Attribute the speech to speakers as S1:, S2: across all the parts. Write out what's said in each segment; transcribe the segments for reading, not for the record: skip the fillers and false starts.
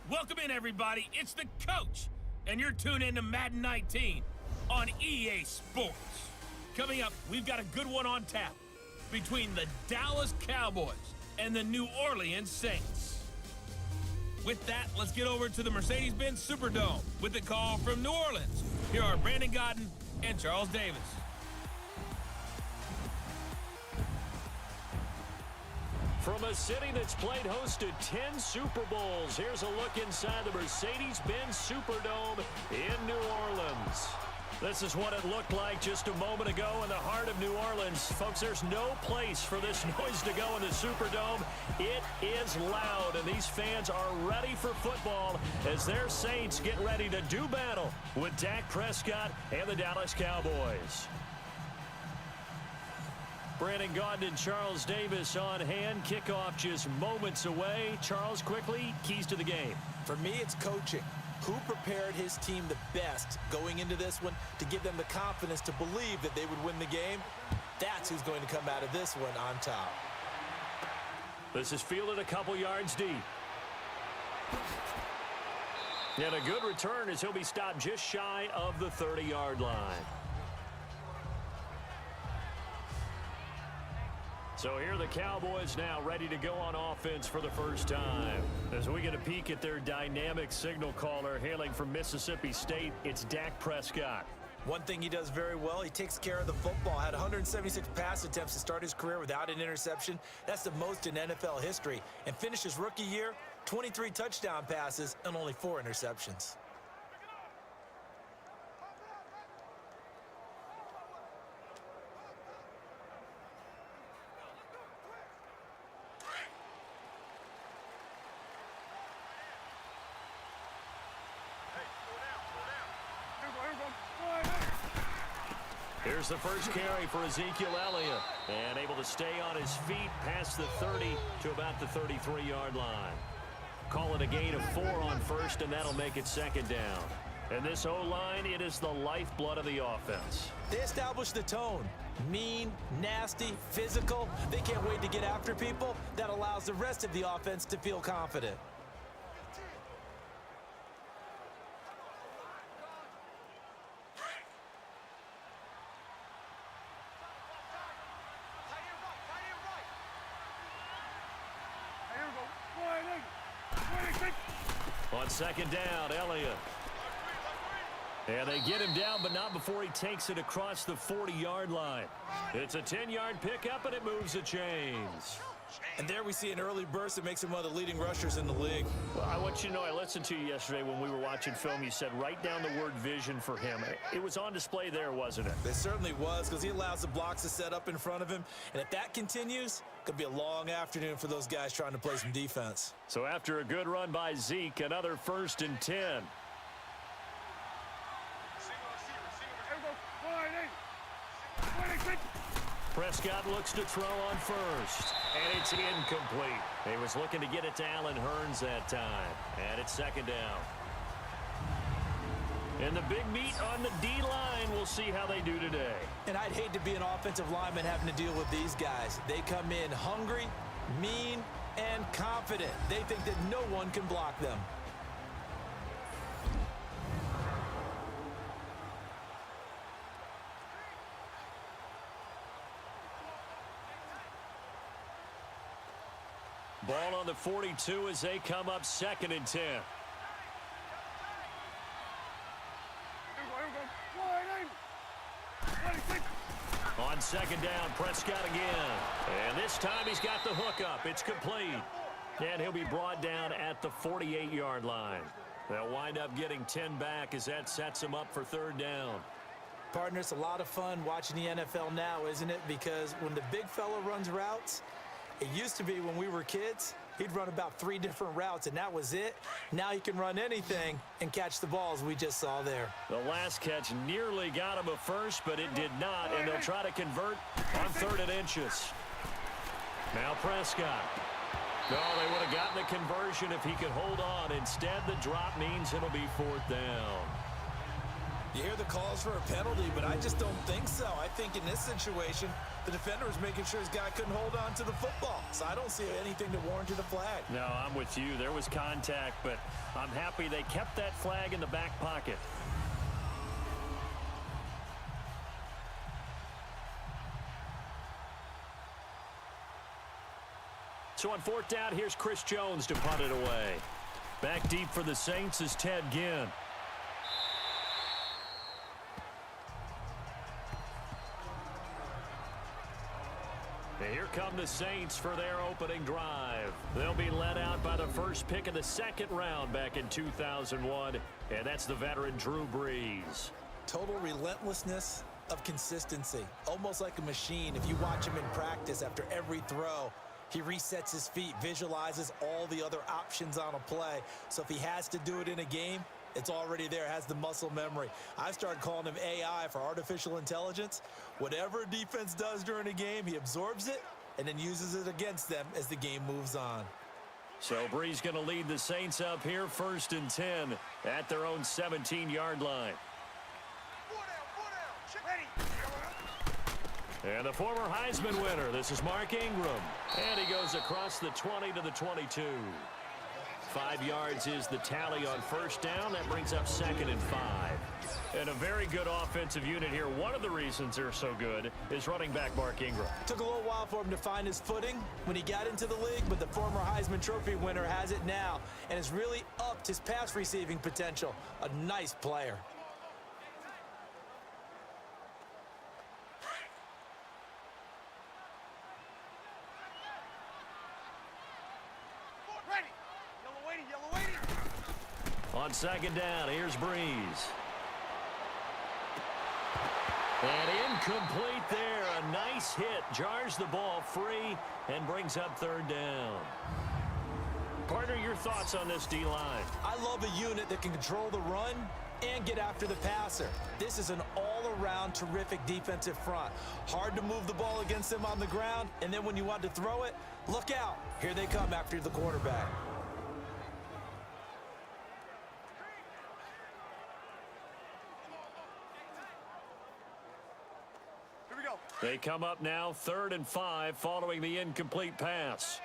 S1: Welcome in, everybody. It's the coach, and you're tuned in to Madden 19 on EA Sports. Coming up, we've got a good one on tap between the Dallas Cowboys and the New Orleans Saints. With that, let's get over to the Mercedes-Benz Superdome with the call from New Orleans. Here are Brandon Godden and Charles Davis.
S2: From a city that's played host to 10 Super Bowls, here's a look inside the Mercedes-Benz Superdome in New Orleans. This is what it looked like just a moment ago in the heart of New Orleans. Folks, there's no place for this noise to go in the Superdome. It is loud, and these fans are ready for football as their Saints get ready to do battle with Dak Prescott and the Dallas Cowboys. Brandon Godden and Charles Davis on hand. Kickoff just moments away. Charles, quickly, keys to the game.
S3: For me, it's coaching. Who prepared his team the best going into this one to give them the confidence to believe that they would win the game? That's who's going to come out of this one on top.
S2: This is fielded a couple yards deep. And a good return as he'll be stopped just shy of the 30-yard line. So here are the Cowboys now ready to go on offense for the first time. As we get a peek at their dynamic signal caller hailing from Mississippi State, it's Dak Prescott.
S3: One thing he does very well, he takes care of the football. Had 176 pass attempts to start his career without an interception. That's the most in NFL history. And finished his rookie year, 23 touchdown passes and only 4 interceptions.
S2: Here's the first carry for Ezekiel Elliott. And able to stay on his feet past the 30 to about the 33-yard line. Call it a gain of 4 on first, and that'll make it second down. And this O-line, it is the lifeblood of the offense.
S3: They establish the tone. Mean, nasty, physical. They can't wait to get after people. That allows the rest of the offense to feel confident.
S2: On second down, Elliott. And they get him down, but not before he takes it across the 40-yard line. It's a 10-yard pickup, and it moves the chains.
S3: And there we see an early burst that makes him one of the leading rushers in the league.
S2: Well, I want you to know, I listened to you yesterday when we were watching film. You said write down the word vision for him. It was on display there, wasn't it?
S3: It certainly was, because he allows the blocks to set up in front of him. And if that continues, it could be a long afternoon for those guys trying to play some defense.
S2: So after a good run by Zeke, another 1st and 10. Prescott looks to throw on first, and it's incomplete. He was looking to get it to Allen Hurns that time, and it's second down. And the big meat on the D-line, we'll see how they do today.
S3: And I'd hate to be an offensive lineman having to deal with these guys. They come in hungry, mean, and confident. They think that no one can block them.
S2: Ball on the 42 as they come up 2nd and 10. On second down, Prescott again. And this time he's got the hook up. It's complete. And he'll be brought down at the 48-yard line. They'll wind up getting 10 back as that sets him up for 3rd down.
S3: Partner, it's a lot of fun watching the NFL now, isn't it? Because when the big fella runs routes, it used to be when we were kids, he'd run about 3 different routes, and that was it. Now he can run anything and catch the balls we just saw there.
S2: The last catch nearly got him a first, but it did not, and they'll try to convert on 3rd and inches. Now Prescott. No, they would have gotten the conversion if he could hold on. Instead, the drop means it'll be 4th down.
S3: You hear the calls for a penalty, but I just don't think so. I think in this situation, the defender was making sure his guy couldn't hold on to the football. So I don't see anything to warrant a flag.
S2: No, I'm with you. There was contact, but I'm happy they kept that flag in the back pocket. So on fourth down, here's Chris Jones to punt it away. Back deep for the Saints is Ted Ginn. Here come the Saints for their opening drive. They'll be led out by the first pick of the second round back in 2001, and that's the veteran Drew Brees.
S3: Total relentlessness of consistency, almost like a machine. If you watch him in practice after every throw, he resets his feet, visualizes all the other options on a play. So if he has to do it in a game, it's already there, has the muscle memory. I started calling him AI for artificial intelligence. Whatever a defense does during a game, he absorbs it and then uses it against them as the game moves on.
S2: So Brees going to lead the Saints up here, 1st and 10 at their own 17-yard line. And the former Heisman winner, this is Mark Ingram. And he goes across the 20 to the 22. 5 yards is the tally on first down. That brings up 2nd and 5. And a very good offensive unit here. One of the reasons they're so good is running back Mark Ingram.
S3: Took a little while for him to find his footing when he got into the league, but the former Heisman Trophy winner has it now and has really upped his pass receiving potential. A nice player.
S2: On second down, here's Brees. And incomplete there. A nice hit. Jars the ball free and brings up 3rd down. Partner, your thoughts on this D-line?
S3: I love a unit that can control the run and get after the passer. This is an all-around terrific defensive front. Hard to move the ball against them on the ground, and then when you want to throw it, look out. Here they come after the quarterback.
S2: They come up now 3rd and 5 following the incomplete pass.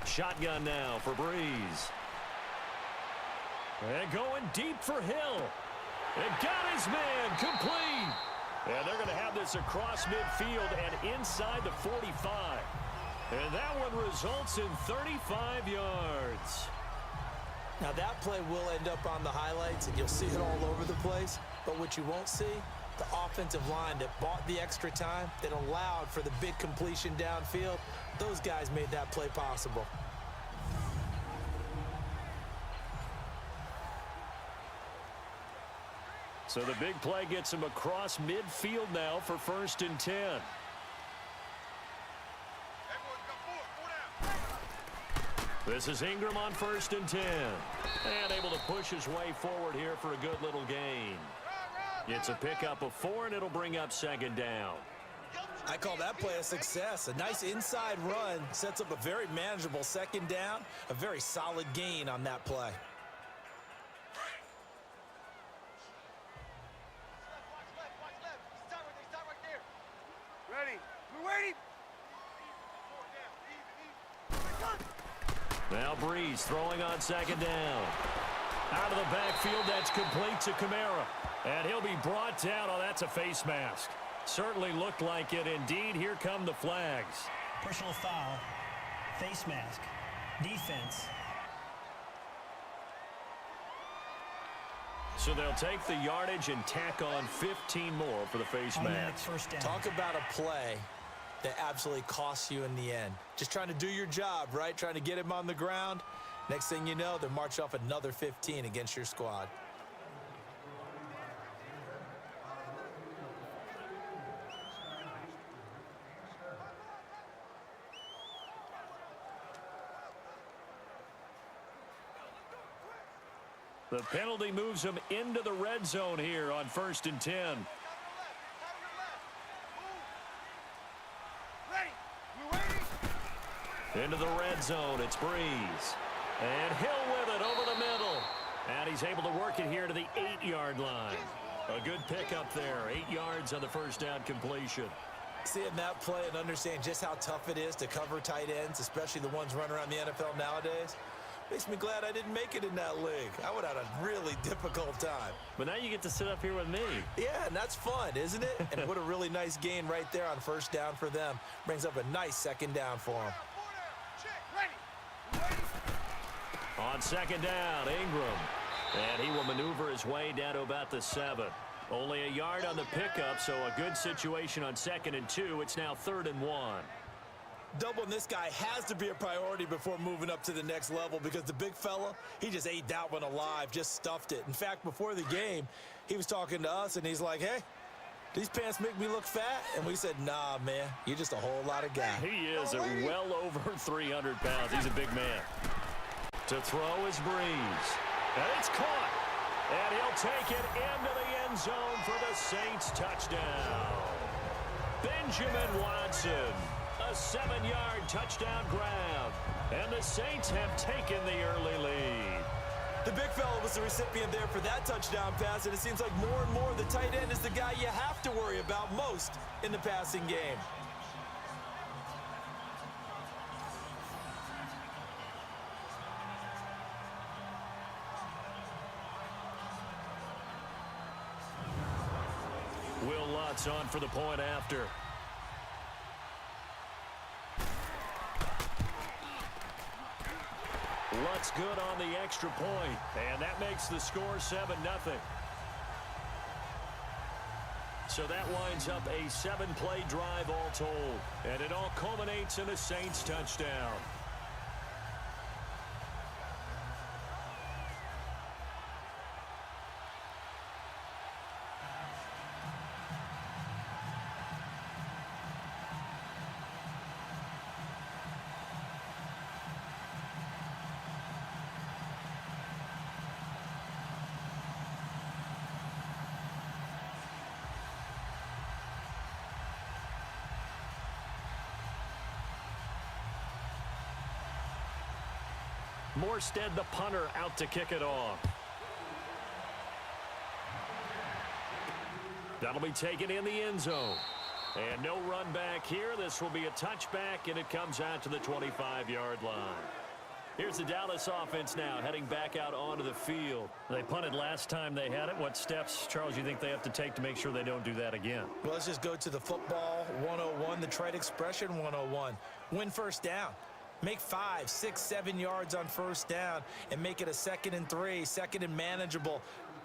S2: Shotgun now for Brees. And going deep for Hill. And got his man complete. And they're going to have this across midfield and inside the 45. And that one results in 35 yards.
S3: Now that play will end up on the highlights, and you'll see it all over the place. But what you won't see, the offensive line that bought the extra time, that allowed for the big completion downfield, those guys made that play possible.
S2: So the big play gets him across midfield now for 1st and 10. This is Ingram on 1st and 10. And able to push his way forward here for a good little gain. It's a pickup of 4, and it'll bring up 2nd down.
S3: I call that play a success. A nice inside run sets up a very manageable 2nd down. A very solid gain on that play.
S2: Now Brees throwing on 2nd down. Out of the backfield, that's complete to Kamara. And he'll be brought down. Oh, that's a face mask. Certainly looked like it. Indeed, here come the flags.
S4: Personal foul, face mask, defense.
S2: So they'll take the yardage and tack on 15 more for the face mask.
S4: First down.
S3: Talk about a play that absolutely costs you in the end. Just trying to do your job, right? Trying to get him on the ground. Next thing you know, they're marching off another 15 against your squad.
S2: The penalty moves them into the red zone here on 1st and 10. Into the red zone, it's Brees. And Hill with it over the middle. And he's able to work it here to the 8-yard line. A good pickup there. 8 yards on the first down completion.
S3: Seeing that play and understand just how tough it is to cover tight ends, especially the ones running around the NFL nowadays, makes me glad I didn't make it in that league. I would have had a really difficult time.
S2: But now you get to sit up here with me.
S3: Yeah, and that's fun, isn't it? And what a really nice gain right there on first down for them. Brings up a nice second down for them.
S2: On second down, Ingram. And he will maneuver his way down to about the 7. Only a yard on the pickup, so a good situation on 2nd and 2. It's now 3rd and 1.
S3: Doubling this guy has to be a priority before moving up to the next level because the big fella, he just ate that one alive, just stuffed it. In fact, before the game, he was talking to us, and he's like, hey, these pants make me look fat? And we said, nah, man, you're just a whole lot of guy.
S2: He is well over 300 pounds. He's a big man. To throw is Brees. And it's caught. And he'll take it into the end zone for the Saints touchdown. Benjamin Watson, a 7-yard touchdown grab. And the Saints have taken the early lead.
S3: The big fella was the recipient there for that touchdown pass, and it seems like more and more the tight end is the guy you have to worry about most in the passing game.
S2: Will Lutz on for the point after. Lutz good on the extra point, and that makes the score 7-0. So that winds up a 7-play drive all told, and it all culminates in a Saints touchdown. Morstead, the punter, out to kick it off. That'll be taken in the end zone. And no run back here. This will be a touchback, and it comes out to the 25-yard line. Here's the Dallas offense now, heading back out onto the field. They punted last time they had it. What steps, Charles, you think they have to take to make sure they don't do that again?
S3: Well, let's just go to the football 101, the trite expression 101. Win first down. Make 5, 6, 7 yards on first down and make it a 2nd and 3, 2nd and manageable.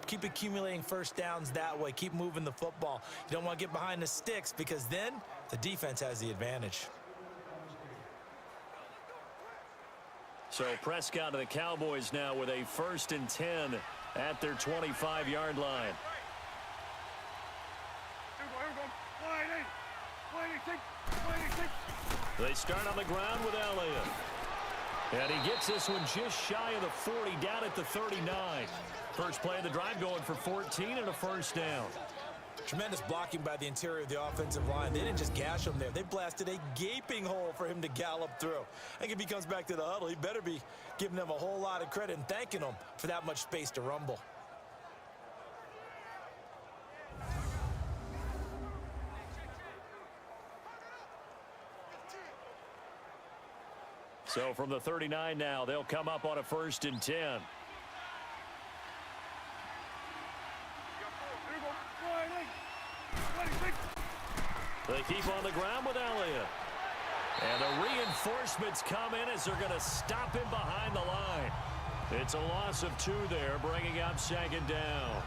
S3: Keep accumulating first downs that way. Keep moving the football. You don't want to get behind the sticks because then the defense has the advantage.
S2: So Prescott and the Cowboys now with a 1st and 10 at their 25-yard line. They start on the ground with Elliott. And he gets this one just shy of the 40, down at the 39. First play of the drive going for 14 and a first down.
S3: Tremendous blocking by the interior of the offensive line. They didn't just gash him there. They blasted a gaping hole for him to gallop through. I think if he comes back to the huddle, he better be giving them a whole lot of credit and thanking them for that much space to rumble.
S2: So from the 39 now, they'll come up on a 1st and 10. They keep on the ground with Elliott. And the reinforcements come in as they're going to stop him behind the line. It's a loss of 2 there, bringing up 2nd down.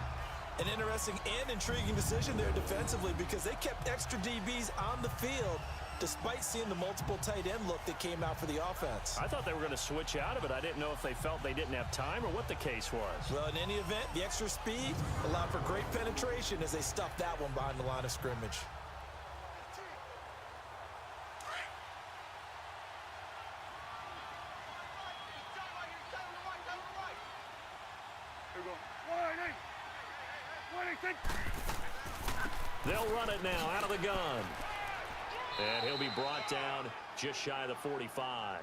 S3: An interesting and intriguing decision there defensively because they kept extra DBs on the field despite seeing the multiple tight end look that came out for the offense.
S2: I thought they were going to switch out of it. I didn't know if they felt they didn't have time or what the case was.
S3: Well, in any event, the extra speed allowed for great penetration as they stuffed that one behind the line of scrimmage.
S2: They'll run it now out of the gun. And he'll be brought down just shy of the 45.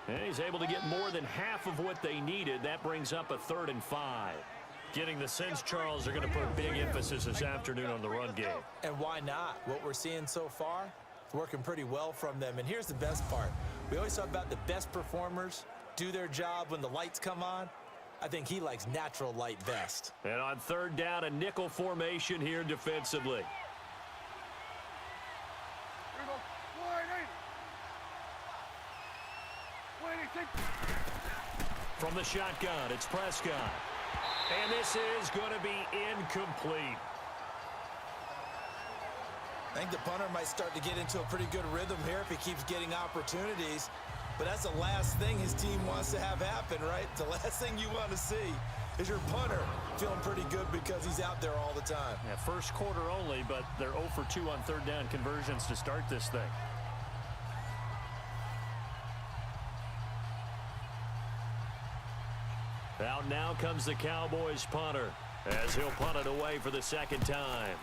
S2: And he's able to get more than half of what they needed. That brings up a 3rd and 5. Getting the sense, Charles, are going to put big emphasis this afternoon on the run game.
S3: And why not? What we're seeing so far, it's working pretty well from them. And here's the best part. We always talk about the best performers do their job when the lights come on. I think he likes natural light best.
S2: And on 3rd down, a nickel formation here defensively. From the shotgun, it's Prescott. And this is going to be incomplete.
S3: I think the punter might start to get into a pretty good rhythm here if he keeps getting opportunities. But that's the last thing his team wants to have happen, right? The last thing you want to see is your punter feeling pretty good because he's out there all the time.
S2: Yeah, first quarter only, but they're 0 for 2 on 3rd down conversions to start this thing. Out now comes the Cowboys punter as he'll punt it away for the 2nd time.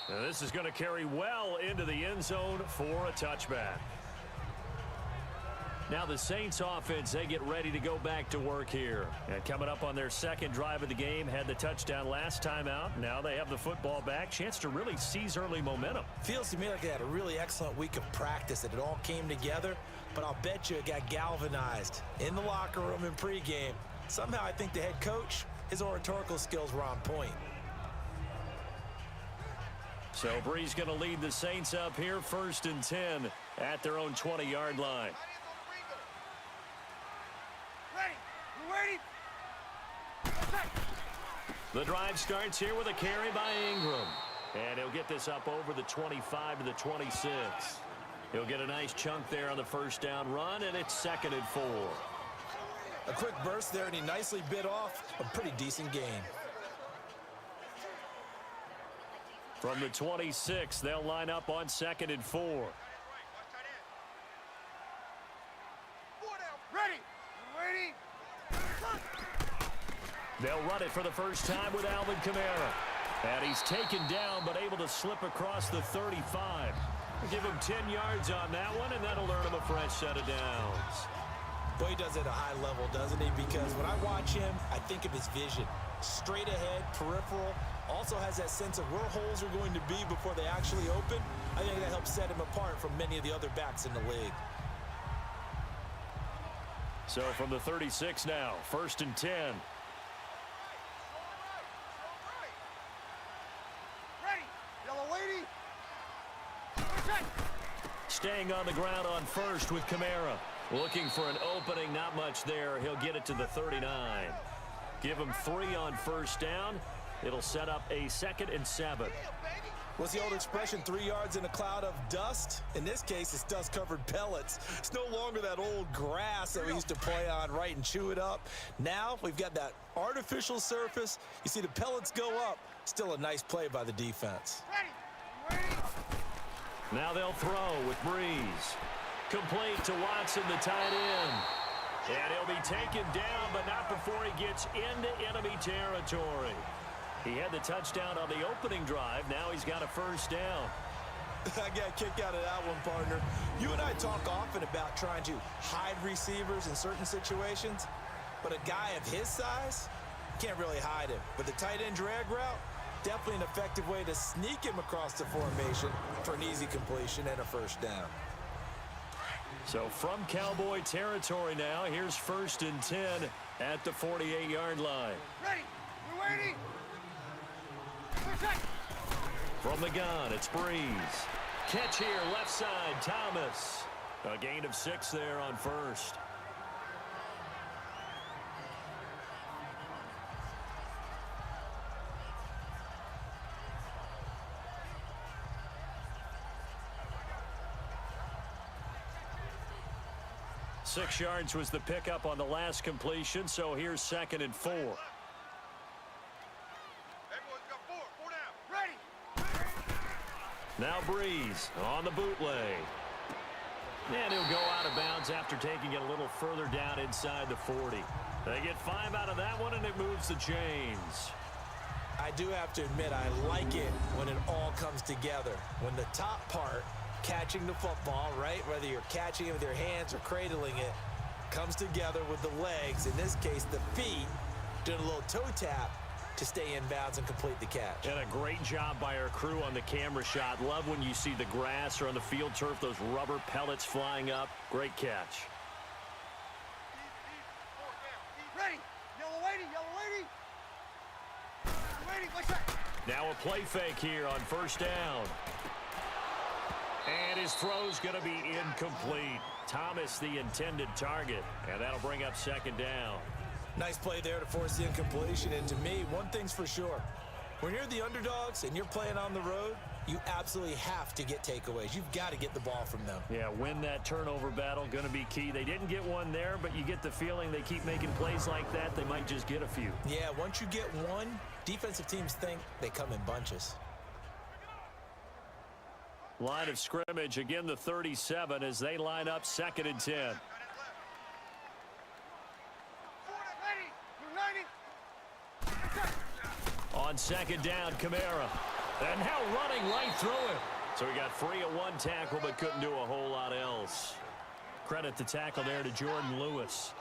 S2: Now this is going to carry well into the end zone for a touchback. Now the Saints offense, they get ready to go back to work here. And coming up on their 2nd drive of the game, had the touchdown last time out. Now they have the football back. Chance to really seize early momentum.
S3: Feels to me like they had a really excellent week of practice, that it all came together. But I'll bet you it got galvanized in the locker room in pregame. Somehow I think the head coach, his oratorical skills were on point.
S2: So Brees going to lead the Saints up here, 1st and 10 at their own 20-yard line. The drive starts here with a carry by Ingram. And he'll get this up over the 25 to the 26. He'll get a nice chunk there on the 1st down run, and it's 2nd and 4.
S3: A quick burst there, and he nicely bit off a pretty decent gain.
S2: From the 26, they'll line up on 2nd and 4. They'll run it for the first time with Alvin Kamara. And he's taken down, but able to slip across the 35. Give him 10 yards on that one, and that'll earn him a fresh set of downs.
S3: Boy, he does it at a high level, doesn't he? Because when I watch him, I think of his vision. Straight ahead, peripheral. Also has that sense of where holes are going to be before they actually open. I think that helps set him apart from many of the other backs in the league.
S2: So from the 36 now, 1st and 10. Staying on the ground on 1st with Kamara. Looking for an opening, not much there. He'll get it to the 39. Give him 3 on 1st down. It'll set up a 2nd and 7.
S3: What's the old expression, 3 yards in a cloud of dust? In this case, it's dust-covered pellets. It's no longer that old grass that we used to play on, right, and chew it up. Now we've got that artificial surface. You see the pellets go up. Still a nice play by the defense.
S2: Now they'll throw with Brees. Complete to Watson, the tight end. And he'll be taken down, but not before he gets into enemy territory. He had the touchdown on the opening drive. Now he's got a 1st down.
S3: I got a kick out of that one, partner. You and I talk often about trying to hide receivers in certain situations, but a guy of his size can't really hide him. But the tight end drag route, definitely an effective way to sneak him across the formation for an easy completion and a 1st down.
S2: So from Cowboy territory now, here's 1st and 10 at the 48-yard line.
S5: Ready. We're waiting.
S2: From the gun, it's Brees. Catch here, left side, Thomas. A gain of 6 there on 1st. Six yards was the pickup on the last completion, so here's 2nd and 4.
S5: Everyone's got 4 down. Ready.
S2: Now Brees on the bootleg. And he'll go out of bounds after taking it a little further down inside the 40. They get 5 out of that one, and it moves the chains.
S3: I do have to admit, I like it when it all comes together. When the top part catching the football, right? Whether you're catching it with your hands or cradling it, comes together with the legs, in this case the feet, doing a little toe tap to stay in bounds and complete the catch.
S2: And a great job by our crew on the camera shot. Love when you see the grass or on the field turf, those rubber pellets flying up. Great catch.
S5: Ready. Yellow lady. Yellow lady. Lady, what's that?
S2: Now a play fake here on first down. And his throw's going to be incomplete. Thomas the intended target. And that'll bring up second down.
S3: Nice play there to force the incompletion. And to me, one thing's for sure. When you're the underdogs and you're playing on the road, you absolutely have to get takeaways. You've got to get the ball from them.
S2: Yeah, win that turnover battle, going to be key. They didn't get one there, but you get the feeling they keep making plays like that, they might just get a few.
S3: Yeah, once you get one, defensive teams think they come in bunches.
S2: Line of scrimmage, again the 37 as they line up 2nd and 10. On second down, Kamara. And now running right through him. So he got free of one tackle but couldn't do a whole lot else. Credit the tackle there to Jordan Lewis.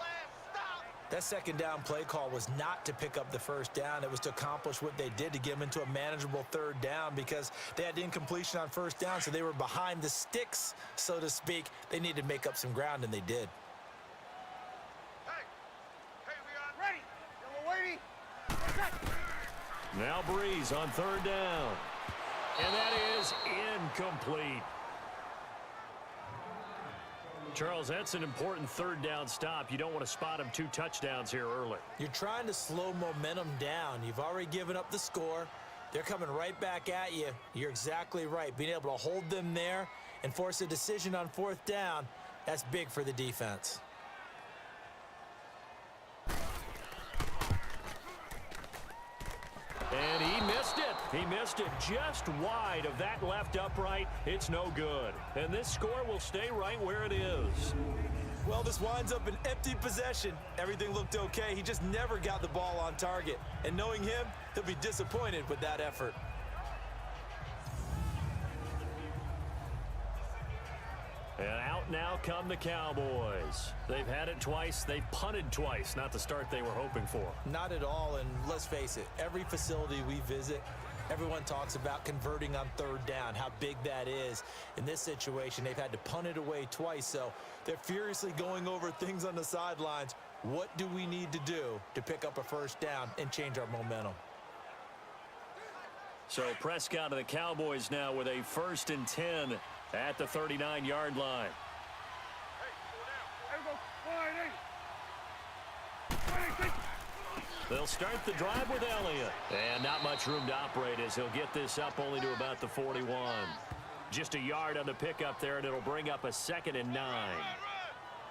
S3: That second down play call was not to pick up the first down. It was to accomplish what they did to get them into a manageable third down because they had incompletion on first down, so they were behind the sticks, so to speak. They needed to make up some ground, and they did.
S5: Hey, we are ready. Yellow lady. What's that?
S2: Now Brees on third down. And that is incomplete. Charles, that's an important third down stop. You don't want to spot him 2 touchdowns here early.
S3: You're trying to slow momentum down. You've already given up the score. They're coming right back at you. You're exactly right. Being able to hold them there and force a decision on 4th down, that's big for the defense.
S2: And he missed it. He missed it just wide of that left upright. It's no good. And this score will stay right where it is.
S3: Well, this winds up an empty possession. Everything looked okay. He just never got the ball on target. And knowing him, he'll be disappointed with that effort.
S2: And out now come the Cowboys. They've had it twice. They've punted twice. Not the start they were hoping for.
S3: Not at all, and let's face it, every facility we visit, everyone talks about converting on 3rd down, how big that is. In this situation, they've had to punt it away twice, so they're furiously going over things on the sidelines. What do we need to do to pick up a 1st down and change our momentum?
S2: So Prescott of the Cowboys now with a 1st and 10 at the 39-yard line. They'll start the drive with Elliott. And not much room to operate as he'll get this up only to about the 41. Just a yard on the pickup there, and it'll bring up a 2nd and 9.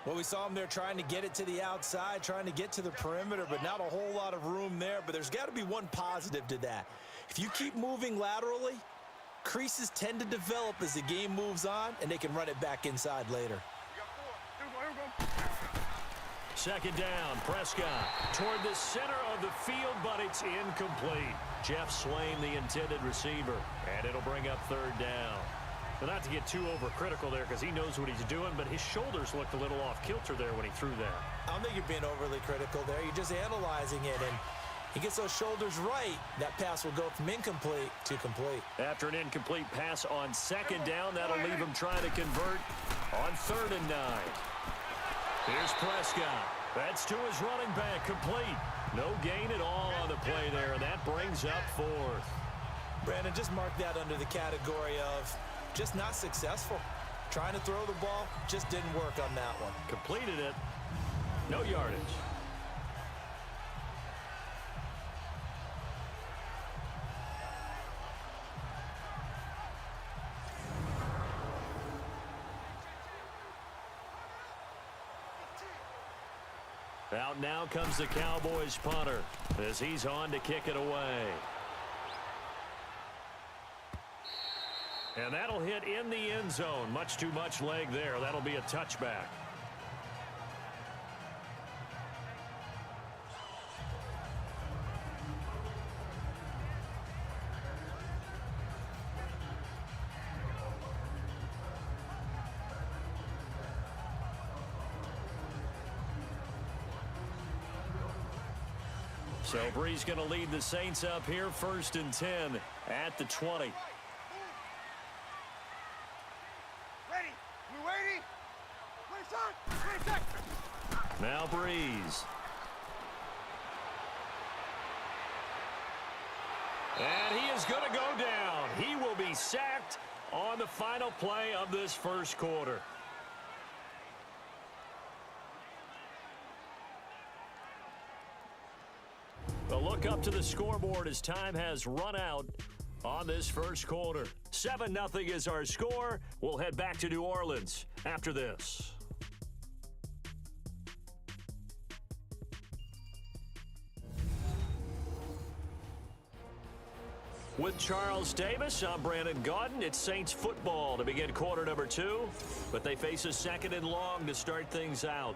S3: Well, we saw him there trying to get it to the outside, trying to get to the perimeter, but not a whole lot of room there. But there's got to be one positive to that. If you keep moving laterally, creases tend to develop as the game moves on, and they can run it back inside later.
S2: 2nd down, Prescott toward the center of the field, but it's incomplete. Jeff Swain, the intended receiver, and it'll bring up 3rd down. But not to get too overcritical there because he knows what he's doing, but his shoulders looked a little off kilter there when he threw that.
S3: I don't think you're being overly critical there. You're just analyzing it, and he gets those shoulders right. That pass will go from incomplete to complete.
S2: After an incomplete pass on 2nd down, that'll leave him trying to convert on 3rd and 9. Here's Prescott. That's to his running back, complete. No gain at all on the play there, and that brings up 4th.
S3: Brandon, just mark that under the category of just not successful. Trying to throw the ball, just didn't work on that one.
S2: Completed it. No yardage. Out now comes the Cowboys punter as he's on to kick it away. And that'll hit in the end zone. Much too much leg there. That'll be a touchback. So Brees going to lead the Saints up here, 1st and 10 at the 20.
S5: Ready. We waiting. 20 seconds.
S2: Now Brees. And he is going to go down. He will be sacked on the final play of this first quarter. A look up to the scoreboard as time has run out on this first quarter. 7-0 is our score. We'll head back to New Orleans after this. With Charles Davis, I'm Brandon Gaudin. It's Saints football to begin quarter number 2, but they face a 2nd and long to start things out.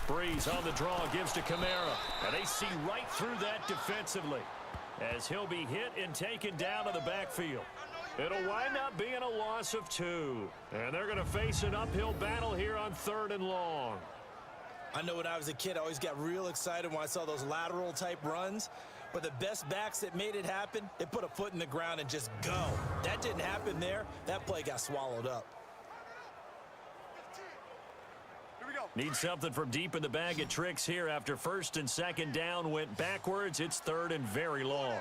S2: Brees on the draw, gives to Kamara. And they see right through that defensively as he'll be hit and taken down to the backfield. It'll wind up being a loss of 2. And they're going to face an uphill battle here on 3rd and long.
S3: I know when I was a kid, I always got real excited when I saw those lateral type runs. But the best backs that made it happen, they put a foot in the ground and just go. That didn't happen there. That play got swallowed up.
S2: Need something from deep in the bag of tricks here after 1st and 2nd down went backwards. It's 3rd and very long.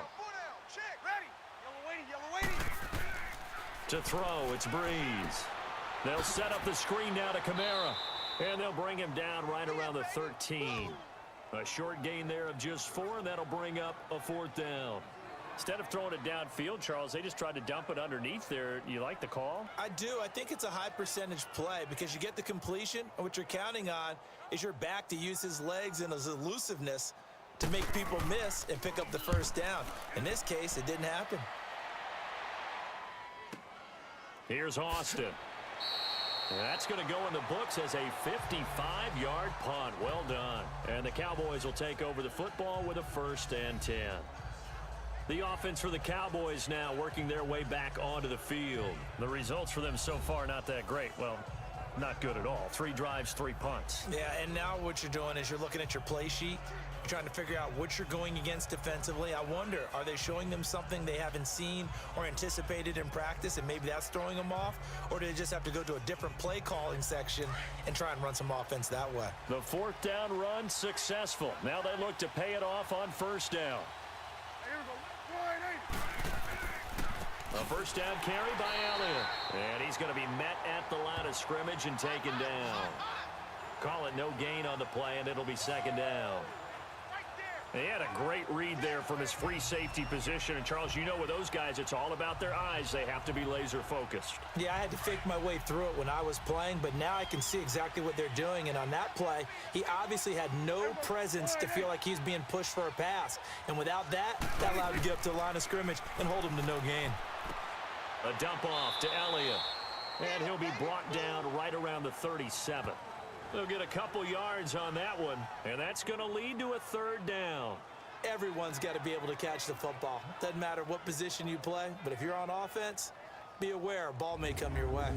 S2: To throw, it's Brees. They'll set up the screen now to Kamara. And they'll bring him down right around the 13. A short gain there of just 4, and that'll bring up a 4th down. Instead of throwing it downfield, Charles, they just tried to dump it underneath there. You like the call?
S3: I do. I think it's a high percentage play because you get the completion, and what you're counting on is your back to use his legs and his elusiveness to make people miss and pick up the 1st down. In this case, it didn't happen.
S2: Here's Austin. And that's going to go in the books as a 55-yard punt. Well done. And the Cowboys will take over the football with a 1st and 10. The offense for the Cowboys now working their way back onto the field. The results for them so far not that great. Well, not good at all. 3 drives, 3 punts.
S3: Yeah, and now what you're doing is you're looking at your play sheet. You're trying to figure out what you're going against defensively. I wonder, are they showing them something they haven't seen or anticipated in practice, and maybe that's throwing them off? Or do they just have to go to a different play calling section and try and run some offense that way?
S2: The 4th down run successful. Now they look to pay it off on 1st down. A 1st down carry by Elliott. And he's going to be met at the line of scrimmage and taken down. Call it no gain on the play, and it'll be 2nd down. He had a great read there from his free safety position. And, Charles, you know with those guys, it's all about their eyes. They have to be laser focused.
S3: Yeah, I had to fake my way through it when I was playing, but now I can see exactly what they're doing. And on that play, he obviously had no presence to feel like he's being pushed for a pass. And without that, that allowed him to get up to the line of scrimmage and hold him to no gain.
S2: A dump off to Elliott. And he'll be brought down right around the 37. They'll get a couple yards on that one, and that's going to lead to a 3rd down.
S3: Everyone's got to be able to catch the football. Doesn't matter what position you play, but if you're on offense, be aware a ball may come your way.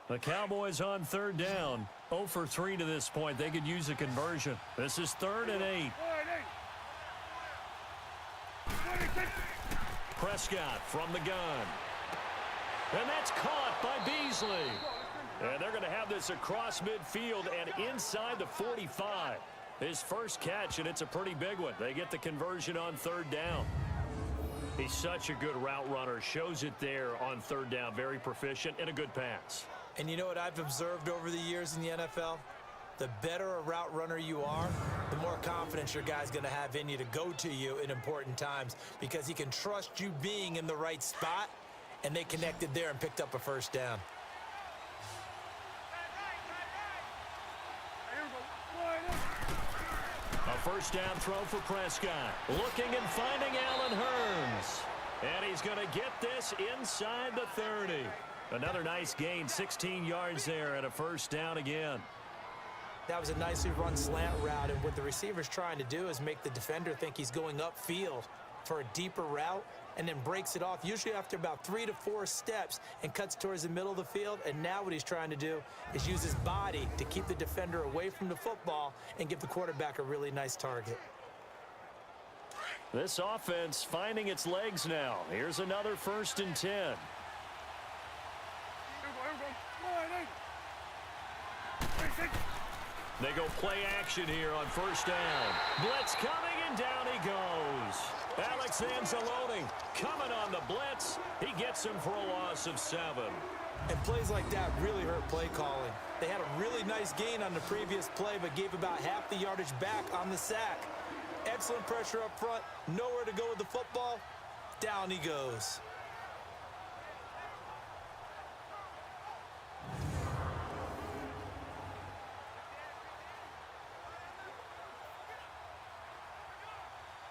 S2: The Cowboys on 3rd down. 0 for 3 to this point. They could use a conversion. This is 3rd and 8. Prescott from the gun. And that's caught by Beasley. And they're going to have this across midfield and inside the 45. His first catch, and it's a pretty big one. They get the conversion on 3rd down. He's such a good route runner. Shows it there on 3rd down. Very proficient and a good pass.
S3: And you know what I've observed over the years in the NFL? The better a route runner you are, the more confidence your guy's going to have in you to go to you in important times because he can trust you being in the right spot and they connected there and picked up a first down.
S2: A first down throw for Prescott. Looking and finding Allen Hurns. And he's going to get this inside the 30. Another nice gain, 16 yards there, and a first down again.
S3: That was a nicely run slant route, and what the receiver's trying to do is make the defender think he's going upfield for a deeper route, and then breaks it off, usually after about 3 to 4 steps, and cuts towards the middle of the field. And now what he's trying to do is use his body to keep the defender away from the football and give the quarterback a really nice target.
S2: This offense finding its legs now. Here's another 1st and 10. They go play action here on first down. Blitz coming, and down he goes. Alex Anzalone coming on the blitz. He gets him for a loss of 7.
S3: And plays like that really hurt play calling. They had a really nice gain on the previous play, but gave about half the yardage back on the sack. Excellent pressure up front. Nowhere to go with the football. Down he goes.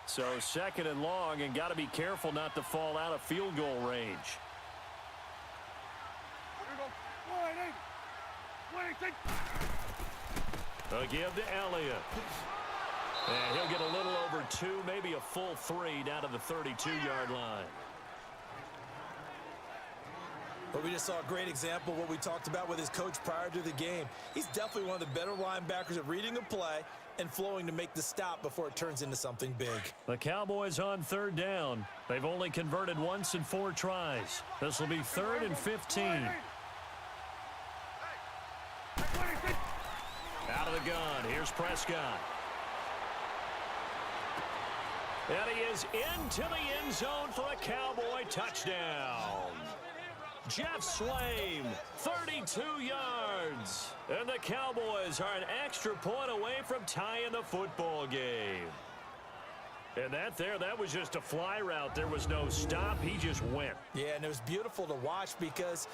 S2: So 2nd and long, and got to be careful not to fall out of field goal range. A give to Elliott. And he'll get a little over 2, maybe a full 3 down to the 32-yard line.
S3: But we just saw a great example of what we talked about with his coach prior to the game. He's definitely one of the better linebackers at reading a play and flowing to make the stop before it turns into something big.
S2: The Cowboys on 3rd down. They've only converted once in 4 tries. This will be 3rd and 15. Out of the gun, here's Prescott. And he is into the end zone for a Cowboy touchdown. Jeff Swaim, 32 yards. And the Cowboys are an extra point away from tying the football game. And that was just a fly route. There was no stop. He just went.
S3: Yeah, and it was beautiful to watch because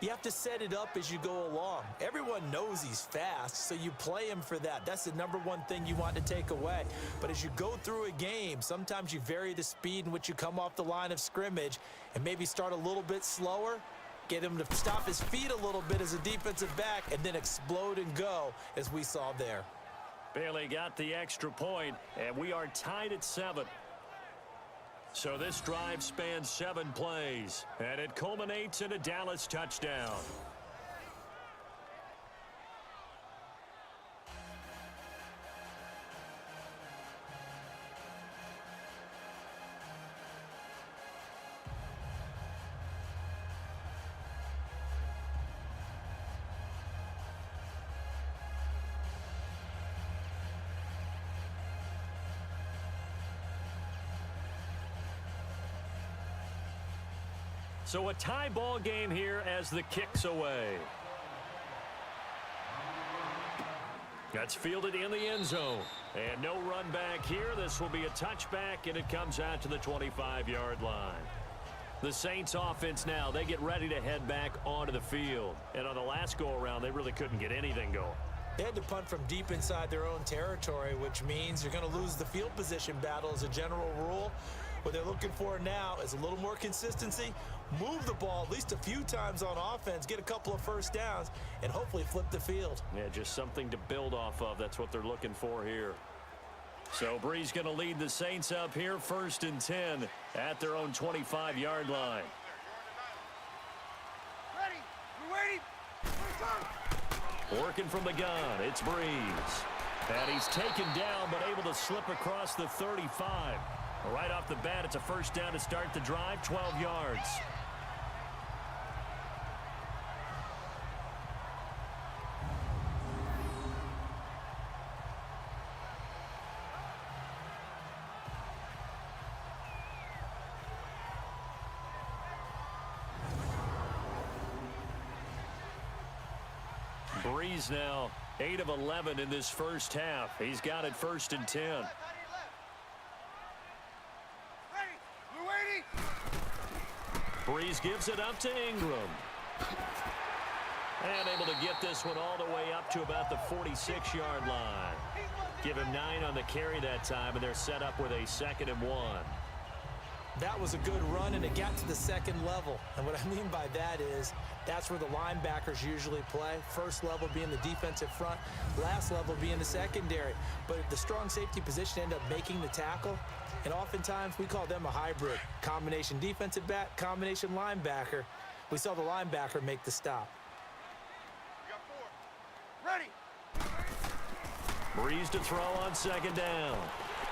S3: you have to set it up as you go along. Everyone knows he's fast, so you play him for that. That's the #1 thing you want to take away. But as you go through a game, sometimes you vary the speed in which you come off the line of scrimmage and maybe start a little bit slower, get him to stop his feet a little bit as a defensive back, and then explode and go, as we saw there.
S2: Bailey got the extra point, and we are tied at 7. So this drive spans 7 plays, and it culminates in a Dallas touchdown. So a tie ball game here as the kick's away. That's fielded in the end zone. And no run back here. This will be a touchback, and it comes out to the 25-yard line. The Saints offense now, they get ready to head back onto the field. And on the last go-around, they really couldn't get anything going.
S3: They had to punt from deep inside their own territory, which means you're going to lose the field position battle as a general rule. What they're looking for now is a little more consistency, move the ball at least a few times on offense, get a couple of first downs, and hopefully flip the field.
S2: Yeah, just something to build off of. That's what they're looking for here. So Brees going to lead the Saints up here, 1st and 10 at their own 25-yard line.
S5: Ready. We're waiting.
S2: Working from the gun, it's Brees. And he's taken down, but able to slip across the 35. Right off the bat, it's a first down to start the drive, 12 yards. Brees now 8 of 11 in this first half. He's got it 1st and 10. Brees gives it up to Ingram. And able to get this one all the way up to about the 46-yard line. Give him 9 on the carry that time, and they're set up with a 2nd and 1.
S3: That was a good run, and it got to the second level. And what I mean by that is that's where the linebackers usually play. First level being the defensive front, last level being the secondary. But the strong safety position ended up making the tackle, and oftentimes we call them a hybrid. Combination defensive back, combination linebacker. We saw the linebacker make the stop.
S5: Ready.
S2: Brees to throw on 2nd down.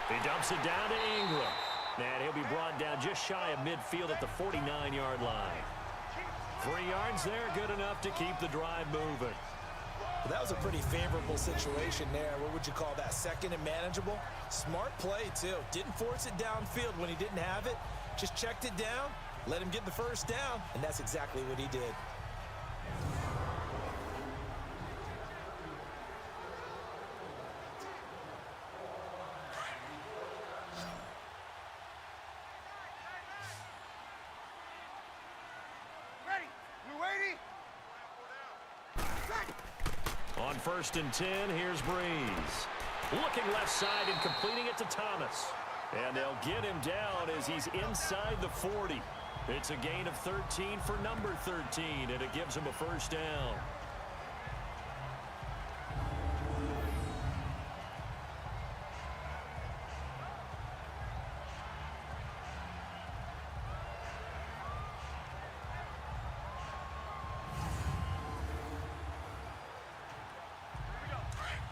S2: He dumps it down to Ingram. And he'll be brought down just shy of midfield at the 49-yard line. 3 yards there, good enough to keep the drive moving.
S3: Well, that was a pretty favorable situation there. What would you call that? 2nd and manageable? Smart play, too. Didn't force it downfield when he didn't have it. Just checked it down, let him get the first down, and that's exactly what he did.
S2: On 1st and 10, here's Brees. Looking left side and completing it to Thomas. And they'll get him down as he's inside the 40. It's a gain of 13 for number 13, and it gives him a first down.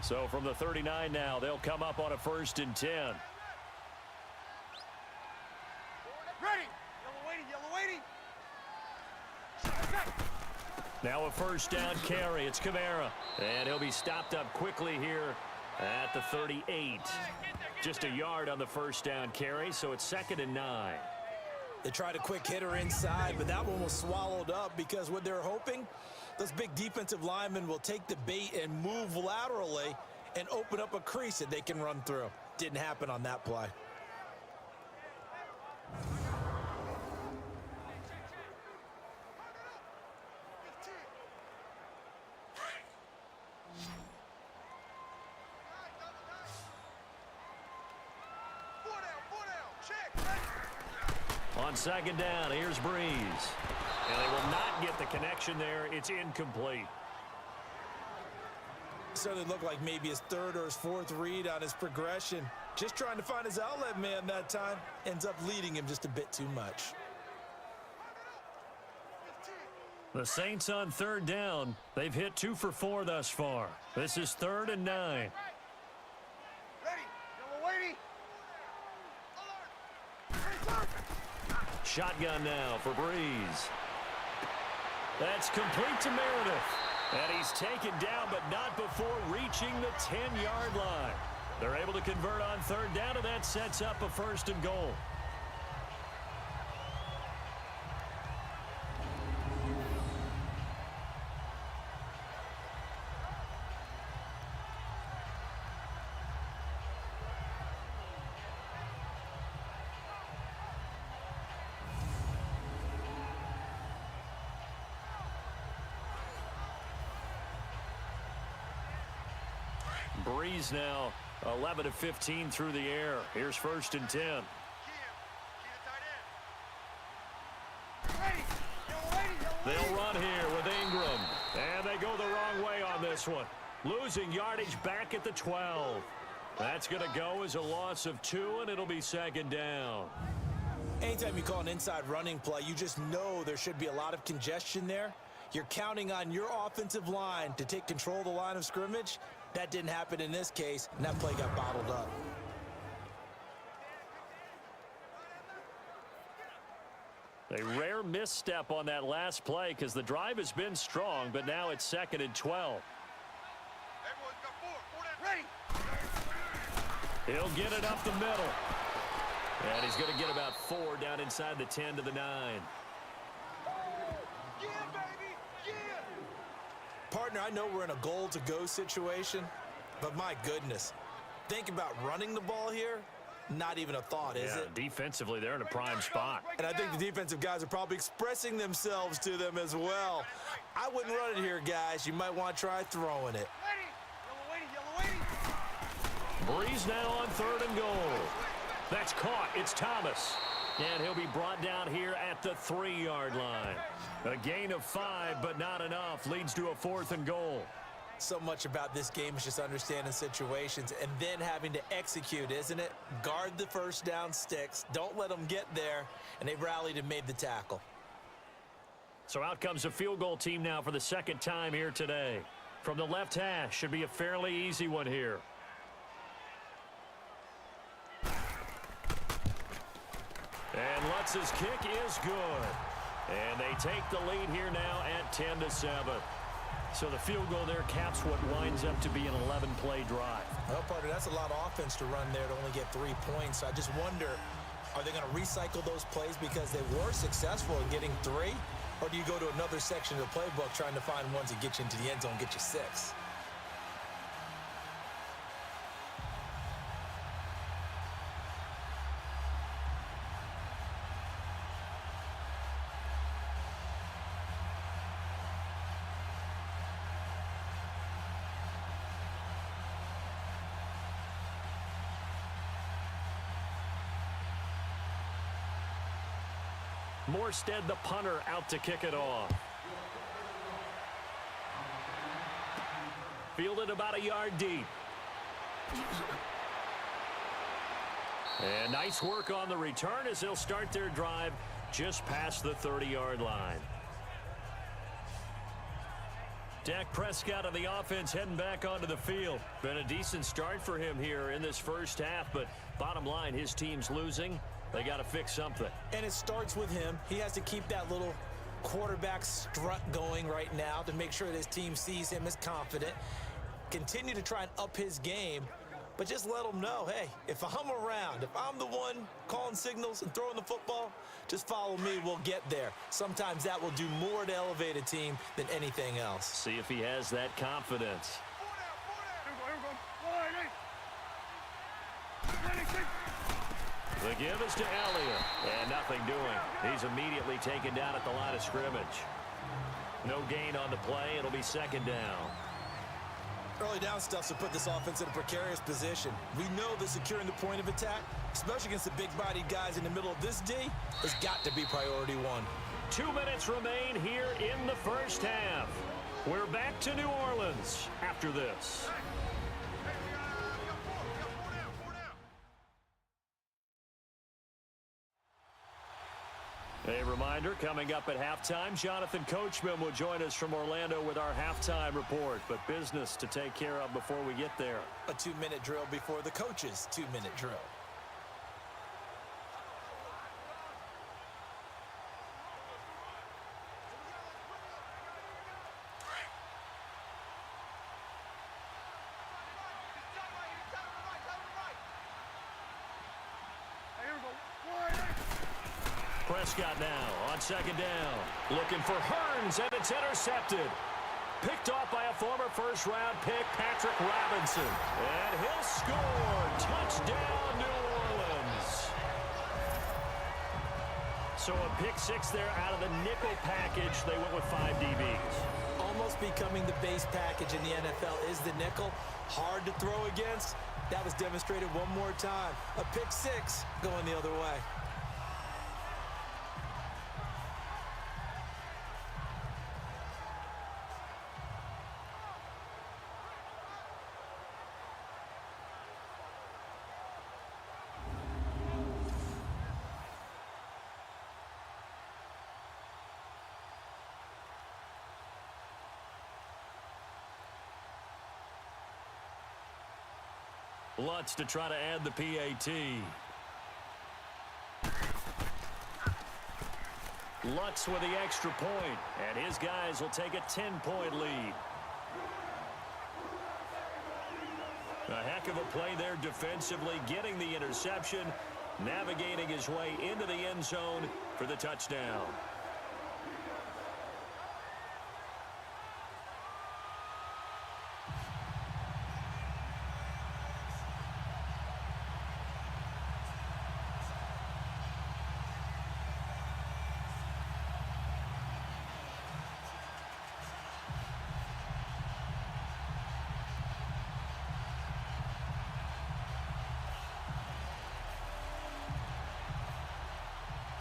S2: So from the 39 now, they'll come up on a 1st and 10.
S5: Ready. Yellow waiting, yellow waiting.
S2: Now a first down carry. It's Kamara. And he'll be stopped up quickly here at the 38. Just a yard on the first down carry, so it's 2nd and 9.
S3: They tried a quick hitter inside, but that one was swallowed up because what they're hoping, those big defensive linemen will take the bait and move laterally and open up a crease that they can run through. Didn't happen on that play.
S2: On 2nd down, here's Brees. And they will not get the connection there. It's incomplete.
S3: Certainly looked like maybe his 3rd or his 4th read on his progression. Just trying to find his outlet man that time. Ends up leading him just a bit too much.
S2: The Saints on 3rd down. They've hit 2 for 4 thus far. This is 3rd and 9.
S5: Ready. Yellow waiting.
S2: Shotgun now for Brees. That's complete to Meredith. And he's taken down, but not before reaching the 10-yard line. They're able to convert on 3rd down, and that sets up a 1st and goal. Brees now 11 of 15 through the air. Here's 1st and 10. They'll run here with Ingram. And they go the wrong way on this one. Losing yardage back at the 12. That's going to go as a loss of 2, and it'll be 2nd down.
S3: Anytime you call an inside running play, you just know there should be a lot of congestion there. You're counting on your offensive line to take control of the line of scrimmage. That didn't happen in this case, and that play got bottled up.
S2: A rare misstep on that last play because the drive has been strong, but now it's 2nd and 12.
S5: Ready.
S2: He'll get it up the middle. And he's going to get about 4 down inside the 10 to the 9.
S5: Yeah, baby. Yeah.
S3: Partner, I know we're in a goal-to-go situation, but my goodness, think about running the ball here. not even a thought, is it?
S2: Defensively, they're in a prime spot.
S3: And I think the defensive guys are probably expressing themselves to them as well. I wouldn't run it here, guys. You might want to try throwing it.
S2: Brees now on 3rd and goal. That's caught. It's Thomas. And he'll be brought down here at the 3-yard line. A gain of 5, but not enough. Leads to a 4th and goal.
S3: So much about this game is just understanding situations and then having to execute, isn't it? Guard the first down sticks. Don't let them get there. And they rallied and made the tackle.
S2: So out comes a field goal team now for the 2nd time here today. From the left hash, should be a fairly easy one here. And Lutz's kick is good. And they take the lead here now at 10-7. So the field goal there caps what winds up to be an 11-play drive.
S3: Well, partner, that's a lot of offense to run there to only get 3 points. I just wonder, are they going to recycle those plays because they were successful in getting 3? Or do you go to another section of the playbook trying to find ones that get you into the end zone, get you 6?
S2: Morstead, the punter, out to kick it off. Fielded about a yard deep. And nice work on the return as they'll start their drive just past the 30-yard line. Dak Prescott of the offense heading back onto the field. Been a decent start for him here in this first half, but bottom line, his team's losing. They got to fix something.
S3: And it starts with him. He has to keep that little quarterback strut going right now to make sure that his team sees him as confident. Continue to try and up his game, but just let him know, hey, if I'm around, if I'm the one calling signals and throwing the football, just follow me, we'll get there. Sometimes that will do more to elevate a team than anything else.
S2: See if he has that confidence. The give is to Elliott, and nothing doing. He's immediately taken down at the line of scrimmage. No gain on the play. It'll be 2nd down.
S3: Early down stuff to put this offense in a precarious position. We know that securing the point of attack, especially against the big-bodied guys in the middle of this D, has got to be priority 1.
S2: 2 minutes remain here in the first half. We're back to New Orleans after this. A reminder, coming up at halftime, Jonathan Coachman will join us from Orlando with our halftime report. But business to take care of before we get there.
S3: A 2-minute drill before the coach's 2-minute drill.
S2: Prescott now on 2nd down. Looking for Hearns, and it's intercepted. Picked off by a former first-round pick, Patrick Robinson. And he'll score. Touchdown, New Orleans. So a pick 6 there out of the nickel package. They went with 5 DBs.
S3: Almost becoming the base package in the NFL is the nickel. Hard to throw against. That was demonstrated one more time. A pick 6 going the other way.
S2: Lutz to try to add the PAT. Lutz with the extra point, and his guys will take a 10-point lead. A heck of a play there defensively, getting the interception, navigating his way into the end zone for the touchdown.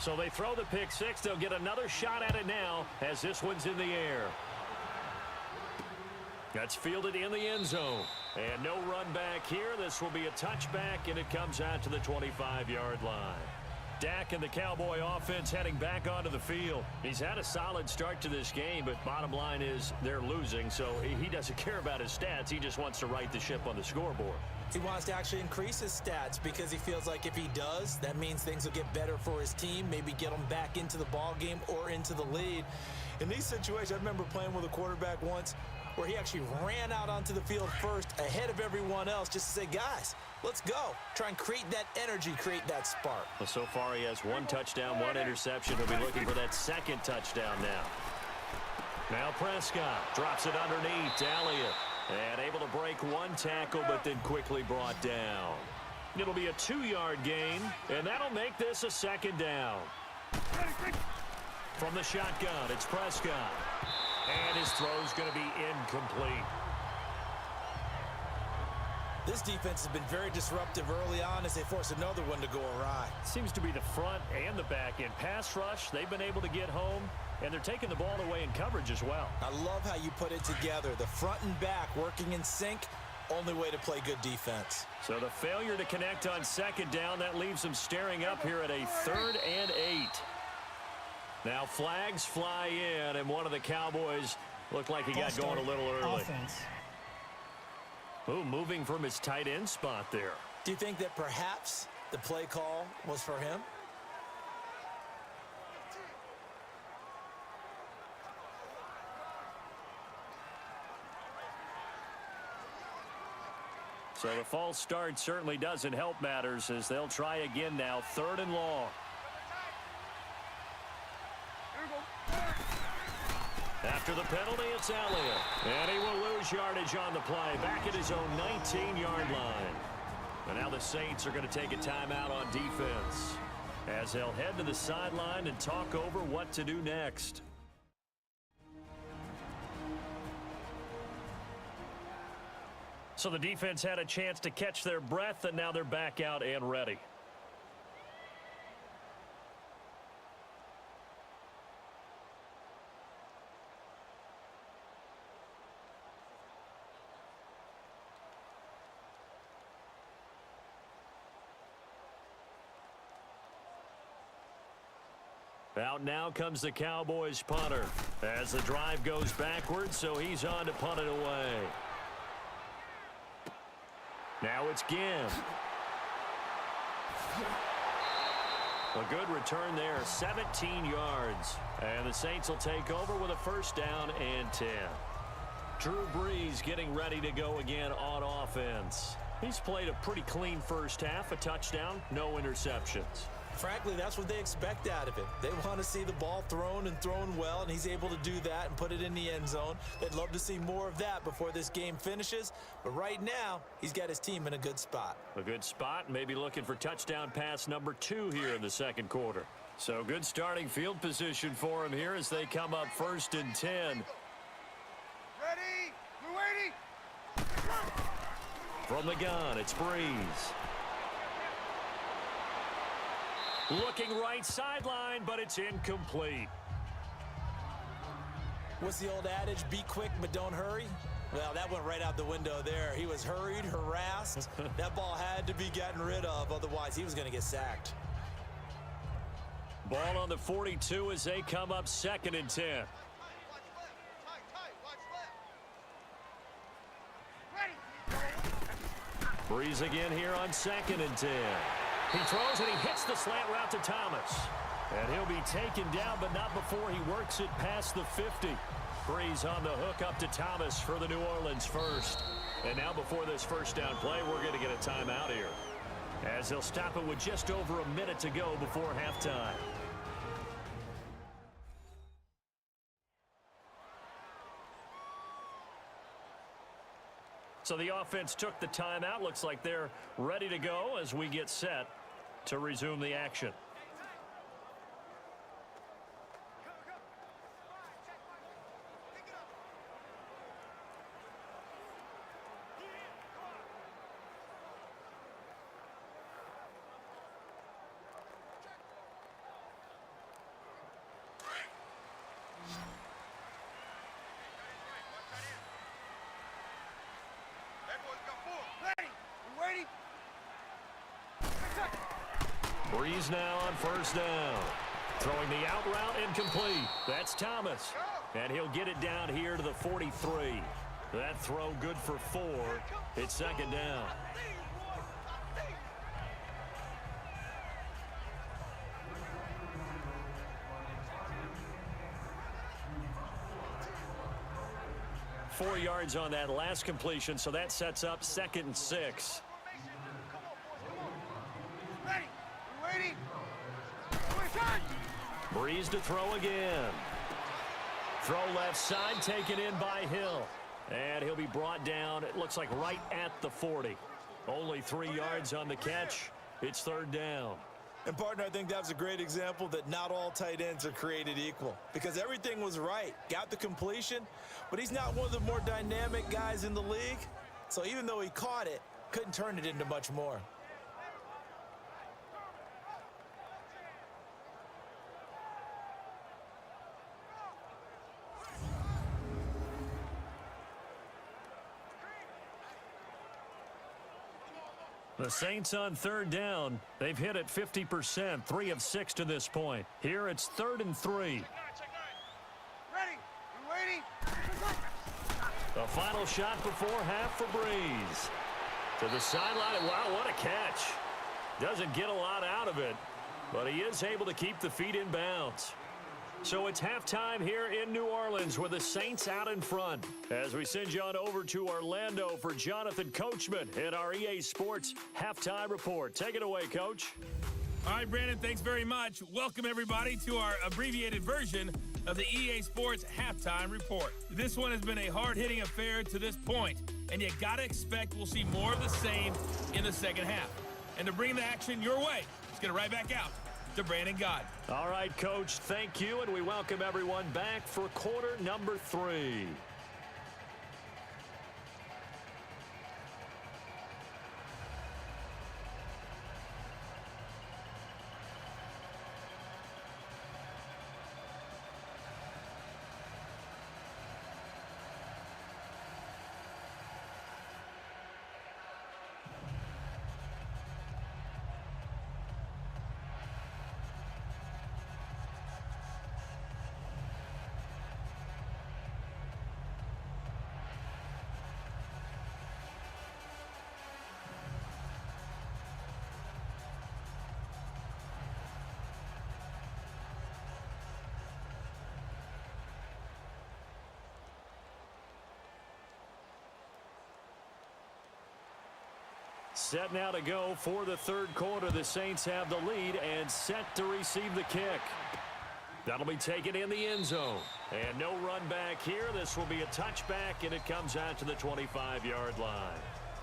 S2: So they throw the pick six. They'll get another shot at it now as this one's in the air. That's fielded in the end zone. And no run back here. This will be a touchback, and it comes out to the 25-yard line. Dak and the Cowboy offense heading back onto the field. He's had a solid start to this game, but bottom line is they're losing, so he doesn't care about his stats. He just wants to right the ship on the scoreboard.
S3: He wants to actually increase his stats because he feels like if he does, that means things will get better for his team, maybe get them back into the ball game or into the lead. In these situations, I remember playing with a quarterback once where he actually ran out onto the field first ahead of everyone else just to say, guys, let's go. Try and create that energy, create that spark.
S2: Well, so far he has one touchdown, one interception. He'll be looking for that second touchdown now. Now Prescott drops it underneath. Elliott, and able to break one tackle, but then quickly brought down. It'll be a 2-yard gain, and that'll make this a second down. From the shotgun, it's Prescott. And his throw's going to be incomplete.
S3: This defense has been very disruptive early on as they force another one to go awry.
S2: Seems to be the front and the back end. Pass rush, they've been able to get home, and they're taking the ball away in coverage as well.
S3: I love how you put it together. The front and back working in sync, only way to play good defense.
S2: So the failure to connect on second down, that leaves them staring up here at a 3rd and 8. Now flags fly in, and one of the Cowboys looked like he got going a little early.
S4: Offense.
S2: Ooh, moving from his tight end spot there.
S3: Do you think that perhaps the play call was for him?
S2: So the false start certainly doesn't help matters as they'll try again now, 3rd and long. After the penalty, it's Elliott. And he will lose yardage on the play, back at his own 19-yard line. And now the Saints are going to take a timeout on defense as they'll head to the sideline and talk over what to do next. So the defense had a chance to catch their breath, and now they're back out and ready. Out now comes the Cowboys punter as the drive goes backwards, so he's on to punt it away. Now it's Ginn. A good return there, 17 yards. And the Saints will take over with a 1st down and 10. Drew Brees getting ready to go again on offense. He's played a pretty clean first half, a touchdown, no interceptions.
S3: Frankly, that's what they expect out of him. They want to see the ball thrown and thrown well, and he's able to do that and put it in the end zone. They'd love to see more of that before this game finishes, but right now, he's got his team in a good spot.
S2: A good spot, maybe looking for touchdown pass number 2 here in the second quarter. So good starting field position for him here as they come up 1st and 10.
S5: Ready? We're waiting.
S2: From the gun, it's Brees. Looking right sideline, but it's incomplete.
S3: What's the old adage? Be quick, but don't hurry. Well, that went right out the window there. He was hurried, harassed. That ball had to be gotten rid of, otherwise he was going to get sacked.
S2: Ball on the 42 as they come up 2nd and 10.
S5: Watch left. Tight. Watch left. Ready.
S2: Brees again here on 2nd and 10. He throws and he hits the slant route to Thomas. And he'll be taken down, but not before he works it past the 50. Brees on the hook up to Thomas for the New Orleans 1st. And now before this 1st down play, we're going to get a timeout here, as they'll stop it with just over a minute to go before halftime. So the offense took the timeout. Looks like they're ready to go as we get set to resume the action. Brees now on first down. Throwing the out route incomplete. That's Thomas. And he'll get it down here to the 43. That throw good for 4. It's second down. Four yards on that last completion, so that sets up 2nd and 6.
S5: Ready? Waiting?
S2: Brees to throw again. Throw left side, taken in by Hill. And he'll be brought down, it looks like right at the 40. Only 3 yards on the catch. It's 3rd down.
S3: And, partner, I think that was a great example that not all tight ends are created equal, because everything was right. Got the completion, but he's not one of the more dynamic guys in the league. So even though he caught it, couldn't turn it into much more.
S2: The Saints on 3rd down. They've hit it 50%, 3 of 6 to this point. Here it's 3rd and 3.
S5: Ready? Waiting?
S2: The final shot before half for Brees. To the sideline. Wow, what a catch. Doesn't get a lot out of it, but he is able to keep the feet in bounds. So it's halftime here in New Orleans with the Saints out in front. As we send you on over to Orlando for Jonathan Coachman in our EA Sports Halftime Report. Take it away, Coach.
S1: All right, Brandon, thanks very much. Welcome, everybody, to our abbreviated version of the EA Sports Halftime Report. This one has been a hard-hitting affair to this point, and you got to expect we'll see more of the same in the second half. And to bring the action your way, let's get it right back out to Brandon Gott.
S2: All right, Coach, thank you, and we welcome everyone back for quarter number 3. Set now to go for the 3rd quarter. The Saints have the lead and set to receive the kick. That'll be taken in the end zone. And no run back here. This will be a touchback, and it comes out to the 25-yard line.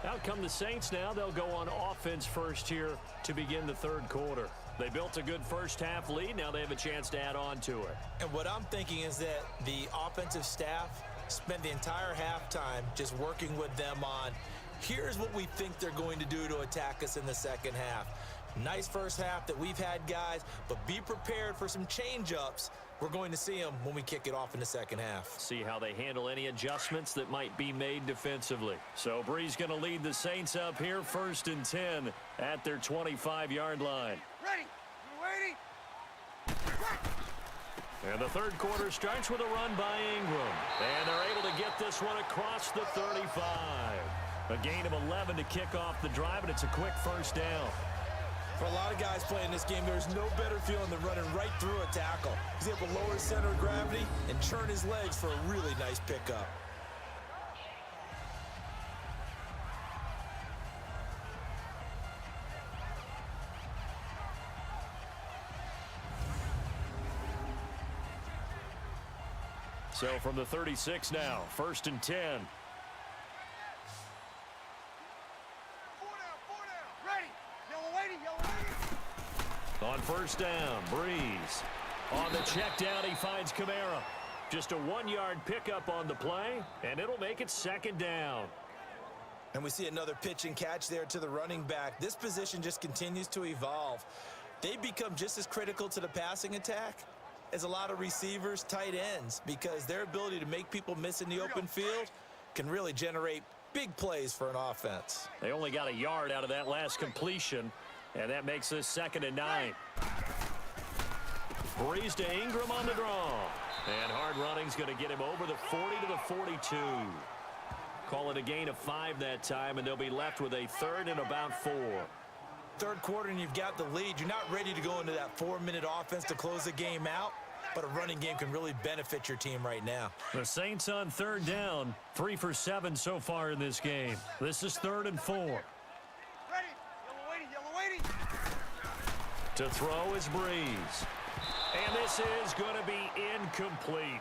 S2: Out come the Saints now. They'll go on offense first here to begin the 3rd quarter. They built a good first-half lead. Now they have a chance to add on to it.
S3: And what I'm thinking is that the offensive staff spent the entire halftime just working with them on, here's what we think they're going to do to attack us in the second half. Nice first half that we've had, guys, but be prepared for some change-ups. We're going to see them when we kick it off in the second half.
S2: See how they handle any adjustments that might be made defensively. So Brees going to lead the Saints up here 1st and 10 at their 25-yard line.
S5: Ready? Waiting?
S2: And the 3rd quarter starts with a run by Ingram. And they're able to get this one across the 35. A gain of 11 to kick off the drive, and it's a quick first down.
S3: For a lot of guys playing this game, there's no better feeling than running right through a tackle. He's able to lower his center of gravity and churn his legs for a really nice pickup.
S2: So from the 36 now, 1st and 10. On first down, Brees. On the check down, he finds Kamara. Just a 1-yard pickup on the play, and it'll make it 2nd down.
S3: And we see another pitch and catch there to the running back. This position just continues to evolve. They become just as critical to the passing attack as a lot of receivers, tight ends, because their ability to make people miss in the open field can really generate big plays for an offense.
S2: They only got a yard out of that last completion. And that makes this 2nd and 9. Brees to Ingram on the draw. And hard running's going to get him over the 40 to the 42. Call it a gain of 5 that time, and they'll be left with a 3rd and about 4.
S3: Third quarter and you've got the lead. You're not ready to go into that 4-minute offense to close the game out, but a running game can really benefit your team right now.
S2: The Saints on 3rd down, 3 for 7 so far in this game. This is 3rd and 4.
S5: Ready. Yellow waiting, yellow waiting.
S2: To throw is Brees. And this is going to be incomplete.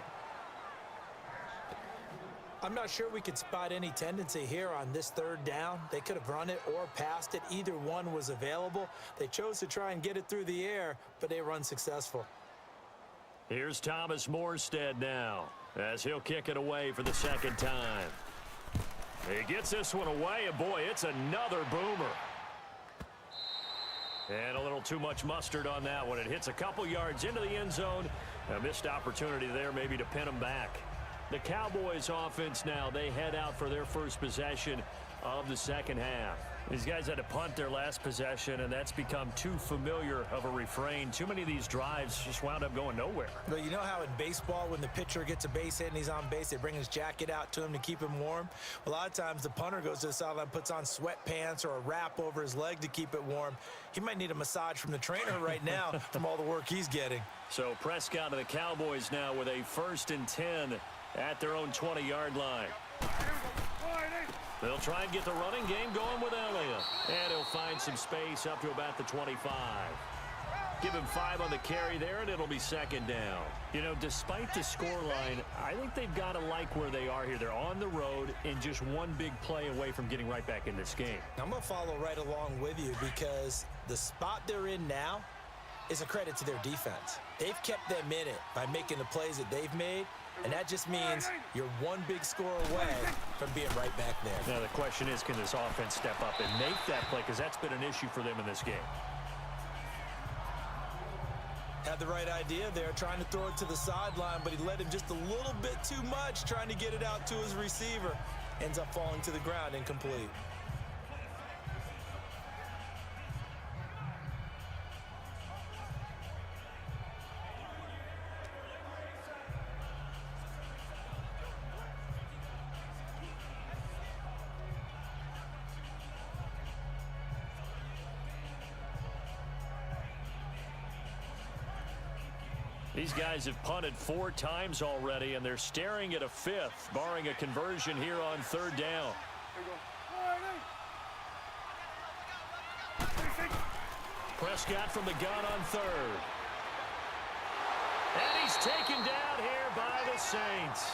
S3: I'm not sure we could spot any tendency here on this 3rd down. They could have run it or passed it. Either one was available. They chose to try and get it through the air, but they were unsuccessful.
S2: Here's Thomas Morstead now as he'll kick it away for the 2nd time. He gets this one away, and boy, it's another boomer. And a little too much mustard on that one. It hits a couple yards into the end zone. A missed opportunity there maybe to pin him back. The Cowboys offense now, they head out for their first possession of the 2nd half. These guys had to punt their last possession, and that's become too familiar of a refrain. Too many of these drives just wound up going nowhere.
S3: Well, you know how in baseball, when the pitcher gets a base hit and he's on base, they bring his jacket out to him to keep him warm? A lot of times the punter goes to the sideline, puts on sweatpants or a wrap over his leg to keep it warm. He might need a massage from the trainer right now from all the work he's getting.
S2: So Prescott and the Cowboys now with a 1st and 10 at their own 20-yard line. They'll try and get the running game going with Elliott. And he'll find some space up to about the 25. Give him 5 on the carry there, and it'll be 2nd down. You know, despite the scoreline, I think they've got to like where they are here. They're on the road and just one big play away from getting right back in this game.
S3: I'm going to follow right along with you because the spot they're in now is a credit to their defense. They've kept them in it by making the plays that they've made, and that just means you're one big score away from being right back there.
S2: Now the question is, can this offense step up and make that play? Because that's been an issue for them in this game.
S3: Had the right idea there, trying to throw it to the sideline, but he led him just a little bit too much, trying to get it out to his receiver. Ends up falling to the ground, incomplete.
S2: These guys have punted 4 times already, and they're staring at a 5th, barring a conversion here on 3rd down. Prescott from the gun on 3rd. And he's taken down here by the Saints.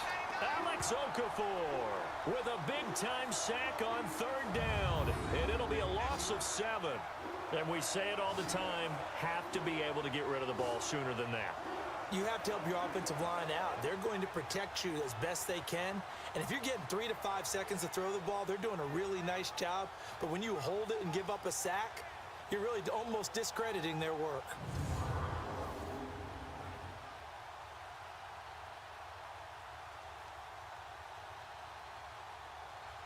S2: Alex Okafor with a big-time sack on 3rd down, and it'll be a loss of 7. And we say it all the time, have to be able to get rid of the ball sooner than that.
S3: You have to help your offensive line out. They're going to protect you as best they can. And if you're getting 3 to 5 seconds to throw the ball, they're doing a really nice job. But when you hold it and give up a sack, you're really almost discrediting their work.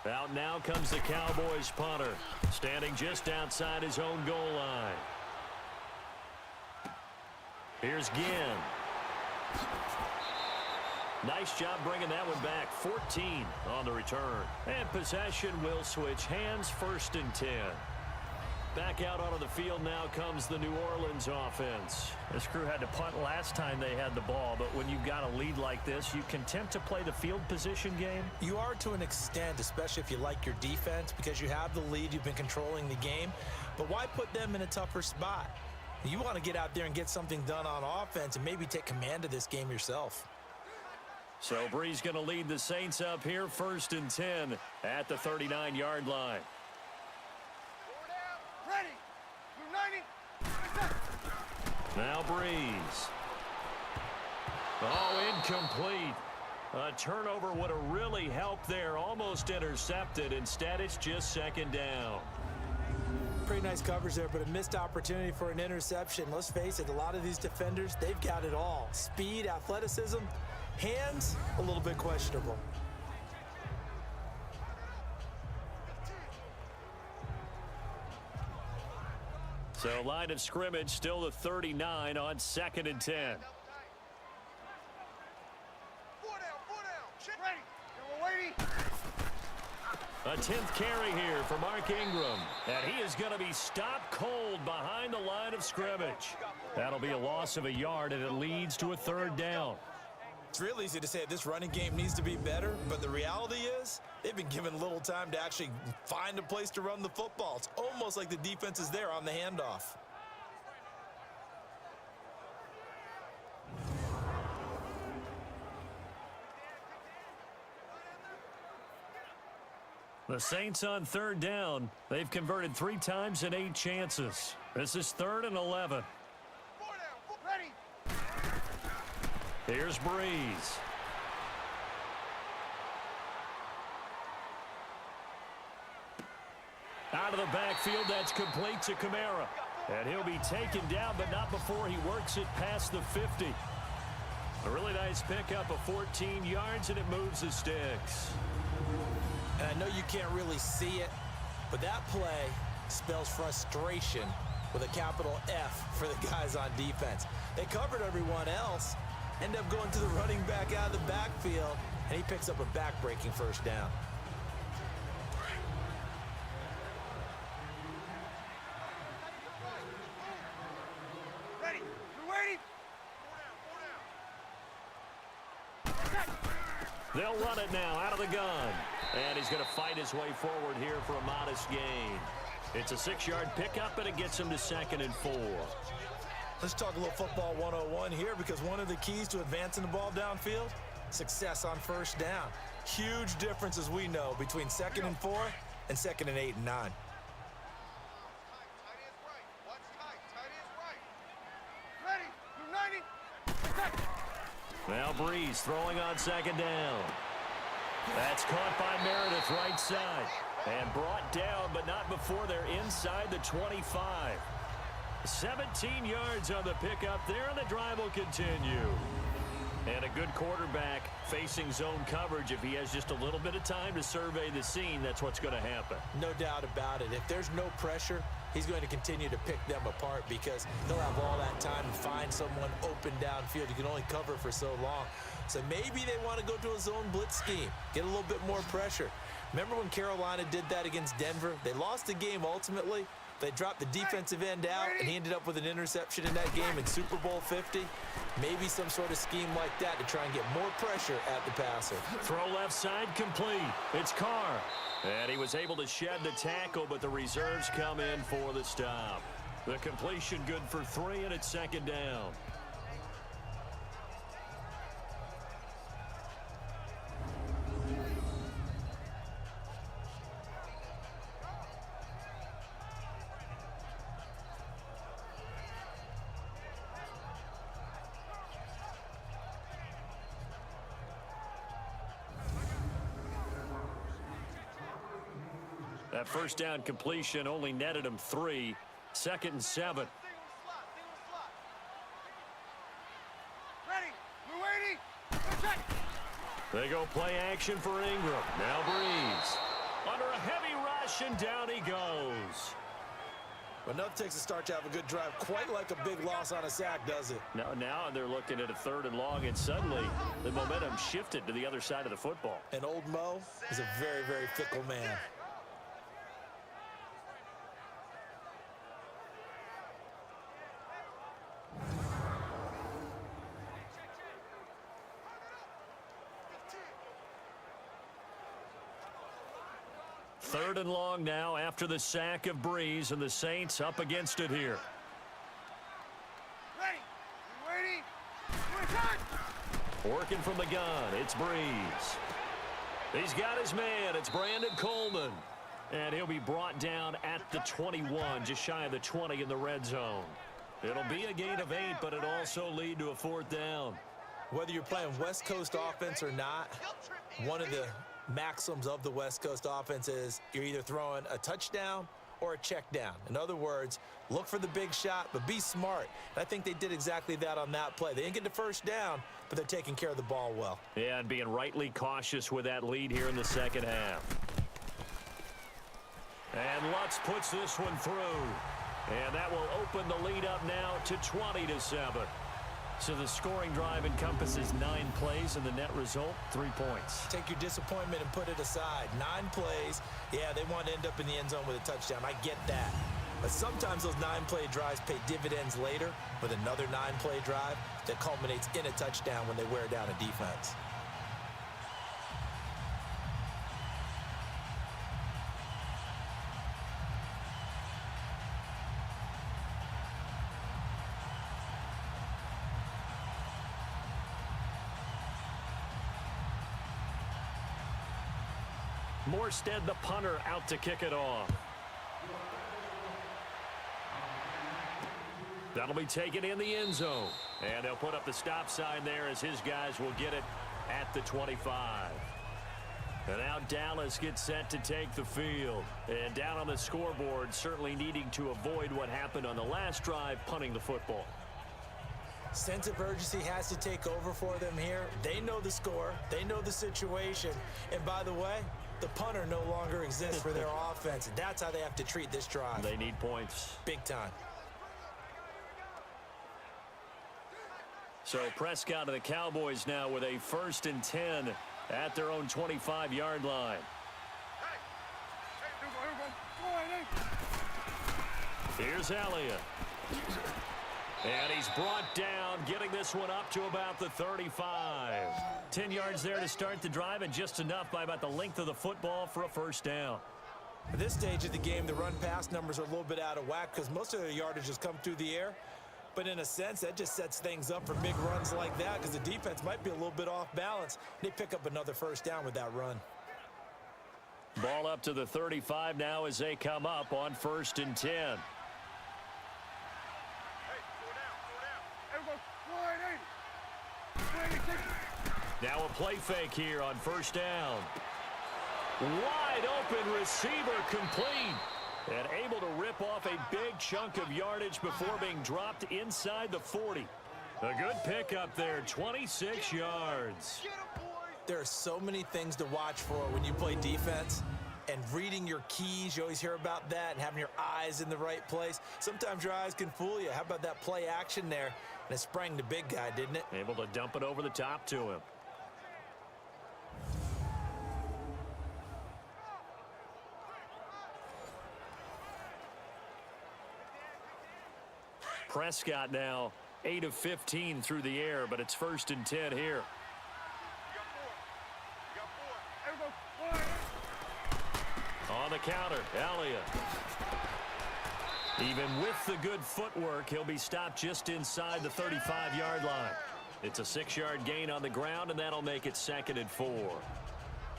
S2: Out now comes the Cowboys punter, standing just outside his own goal line. Here's Ginn. Nice job bringing that one back. 14 on the return. And possession will switch hands, 1st and 10. Back out onto the field now comes the New Orleans offense. This crew had to punt last time they had the ball, but when you've got a lead like this, you can tend to play the field position game.
S3: You are to an extent, especially if you like your defense, because you have the lead, you've been controlling the game. But why put them in a tougher spot? You want to get out there and get something done on offense and maybe take command of this game yourself.
S2: So Brees going to lead the Saints up here, 1st and 10 at the 39-yard line.
S5: Ready. United.
S2: Now Brees. Oh, incomplete. A turnover would have really helped there. Almost intercepted. Instead, it's just 2nd down.
S3: Pretty nice coverage there, but a missed opportunity for an interception. Let's face it, a lot of these defenders, they've got it all. Speed, athleticism, hands, a little bit questionable.
S2: So line of scrimmage still the 39 on 2nd and 10. A 10th carry here for Mark Ingram. And he is going to be stopped cold behind the line of scrimmage. That'll be a loss of a yard, and it leads to a 3rd down.
S3: It's real easy to say this running game needs to be better, but the reality is they've been given little time to actually find a place to run the football. It's almost like the defense is there on the handoff.
S2: The Saints on 3rd down. They've converted 3 times in 8 chances. This is 3rd and 11. Here's Brees. Out of the backfield, that's complete to Kamara. And he'll be taken down, but not before he works it past the 50. A really nice pickup of 14 yards, and it moves the sticks.
S3: And I know you can't really see it, but that play spells frustration with a capital F for the guys on defense. They covered everyone else, end up going to the running back out of the backfield, and he picks up a back-breaking 1st down.
S5: Ready. You're waiting.
S2: They'll run it now out of the gun. And he's going to fight his way forward here for a modest gain. It's a 6-yard pickup, and it gets him to 2nd and 4.
S3: Let's talk a little football 101 here, because one of the keys to advancing the ball downfield, success on 1st down. Huge difference, as we know, between 2nd and 4 and 2nd and 8 and 9.
S2: Now Brees throwing on 2nd down. That's caught by Meredith right side. And brought down, but not before they're inside the 25. 17 yards on the pickup there, and the drive will continue. And a good quarterback facing zone coverage. If he has just a little bit of time to survey the scene, that's what's going to happen.
S3: No doubt about it. If there's no pressure, he's going to continue to pick them apart, because he'll have all that time to find someone open downfield. You can only cover for so long. So maybe they want to go to a zone blitz scheme, get a little bit more pressure. Remember when Carolina did that against Denver? They lost the game ultimately. They dropped the defensive end out, and he ended up with an interception in that game in Super Bowl 50. Maybe some sort of scheme like that to try and get more pressure at the passer.
S2: Throw left side complete. It's Carr. And he was able to shed the tackle, but the reserves come in for the stop. The completion good for 3, and it's 2nd down. That 1st down completion only netted him 3. 2nd and 7.
S5: Ready. We're waiting.
S2: They go play action for Ingram. Now Brees. Under a heavy rush, and down he goes.
S3: But nothing takes a start to have a good drive, quite like a big loss on a sack, does it?
S2: Now they're looking at a 3rd and long, and suddenly the momentum shifted to the other side of the football.
S3: And old Mo is a very, very fickle man.
S2: Third and long now after the sack of Brees, and the Saints up against it here.
S5: Ready. We're waiting.
S2: Working from the gun, it's Brees. He's got his man. It's Brandon Coleman. And he'll be brought down at the 21, just shy of the 20 in the red zone. It'll be a gain of 8, but it'll also lead to a 4th down.
S3: Whether you're playing West Coast offense or not, one of the maxims of the West Coast offense is you're either throwing a touchdown or a check down. In other words, look for the big shot, but be smart. And I think they did exactly that on that play. They didn't get the 1st down, but they're taking care of the ball well.
S2: Yeah, and being rightly cautious with that lead here in the 2nd half. And Lutz puts this one through. And that will open the lead up now to 20-7.
S6: So the scoring drive encompasses 9 plays, and the net result, 3 points.
S3: Take your disappointment and put it aside. 9 plays. Yeah, they want to end up in the end zone with a touchdown. I get that. But sometimes those 9-play drives pay dividends later with another 9-play drive that culminates in a touchdown when they wear down a defense.
S2: Morstead, the punter, out to kick it off. That'll be taken in the end zone. And they'll put up the stop sign there as his guys will get it at the 25. And now Dallas gets set to take the field. And down on the scoreboard, certainly needing to avoid what happened on the last drive, punting the football.
S3: Sense of urgency has to take over for them here. They know the score. They know the situation. And by the way, the punter no longer exists for their offense. And that's how they have to treat this drive.
S2: They need points.
S3: Big time.
S2: So Prescott of the Cowboys now with a 1st and 10 at their own 25-yard line. Here's Elliott. And he's brought down, getting this one up to about the 35. 10 yards there to start the drive, and just enough by about the length of the football for a first down.
S3: At this stage of the game, the run-pass numbers are a little bit out of whack because most of their yardage has come through the air. But in a sense, that just sets things up for big runs like that because the defense might be a little bit off balance. They pick up another first down with that run.
S2: Ball up to the 35 now as they come up on 1st and 10. Now a play fake here on 1st down. Wide open receiver complete. And able to rip off a big chunk of yardage before being dropped inside the 40. A good pickup there, 26 yards.
S3: There are so many things to watch for when you play defense. And reading your keys, you always hear about that, and having your eyes in the right place. Sometimes your eyes can fool you. How about that play action there? And it sprang the big guy, didn't it?
S2: Able to dump it over the top to him. Prescott now 8 of 15 through the air, but it's 1st and 10 here. On the counter, Elliott. Even with the good footwork, he'll be stopped just inside the 35-yard line. It's a 6-yard gain on the ground, and that'll make it 2nd and 4.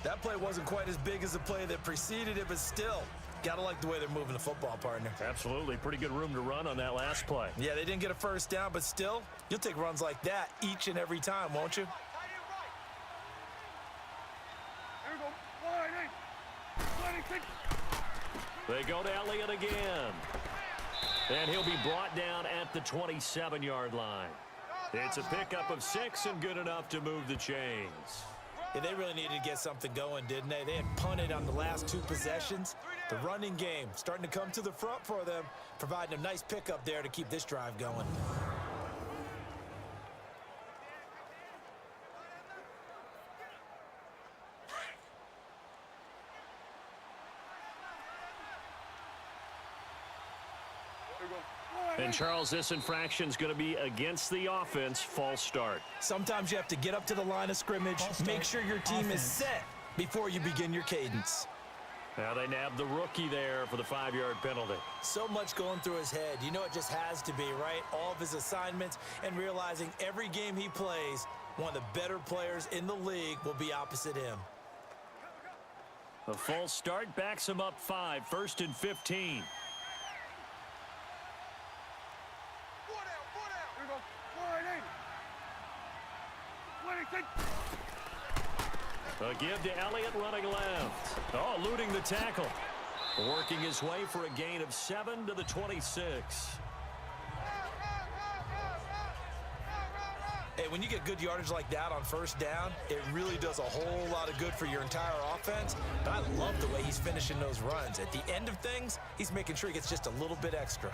S3: That play wasn't quite as big as the play that preceded it, but still, gotta like the way they're moving the football, partner.
S2: Absolutely. Pretty good room to run on that last play.
S3: Yeah, they didn't get a first down, but still, you'll take runs like that each and every time, won't you?
S2: They go to Elliott again. And he'll be brought down at the 27-yard line. It's a pickup of 6 and good enough to move the chains.
S3: Yeah, they really needed to get something going, didn't they? They had punted on the last 2 possessions. The running game starting to come to the front for them, providing a nice pickup there to keep this drive going.
S2: And, Charles, this infraction's going to be against the offense. False start.
S3: Sometimes you have to get up to the line of scrimmage, make sure your team is set before you begin your cadence.
S2: Now they nabbed the rookie there for the 5-yard penalty.
S3: So much going through his head. You know it just has to be, right? All of his assignments and realizing every game he plays, one of the better players in the league will be opposite him.
S2: A false start backs him up 5, 1st and 15. A give to Elliott running left. Oh, eluding the tackle. Working his way for a gain of 7 to the 26.
S3: Hey, when you get good yardage like that on 1st down, it really does a whole lot of good for your entire offense. But I love the way he's finishing those runs. At the end of things, he's making sure he gets just a little bit extra.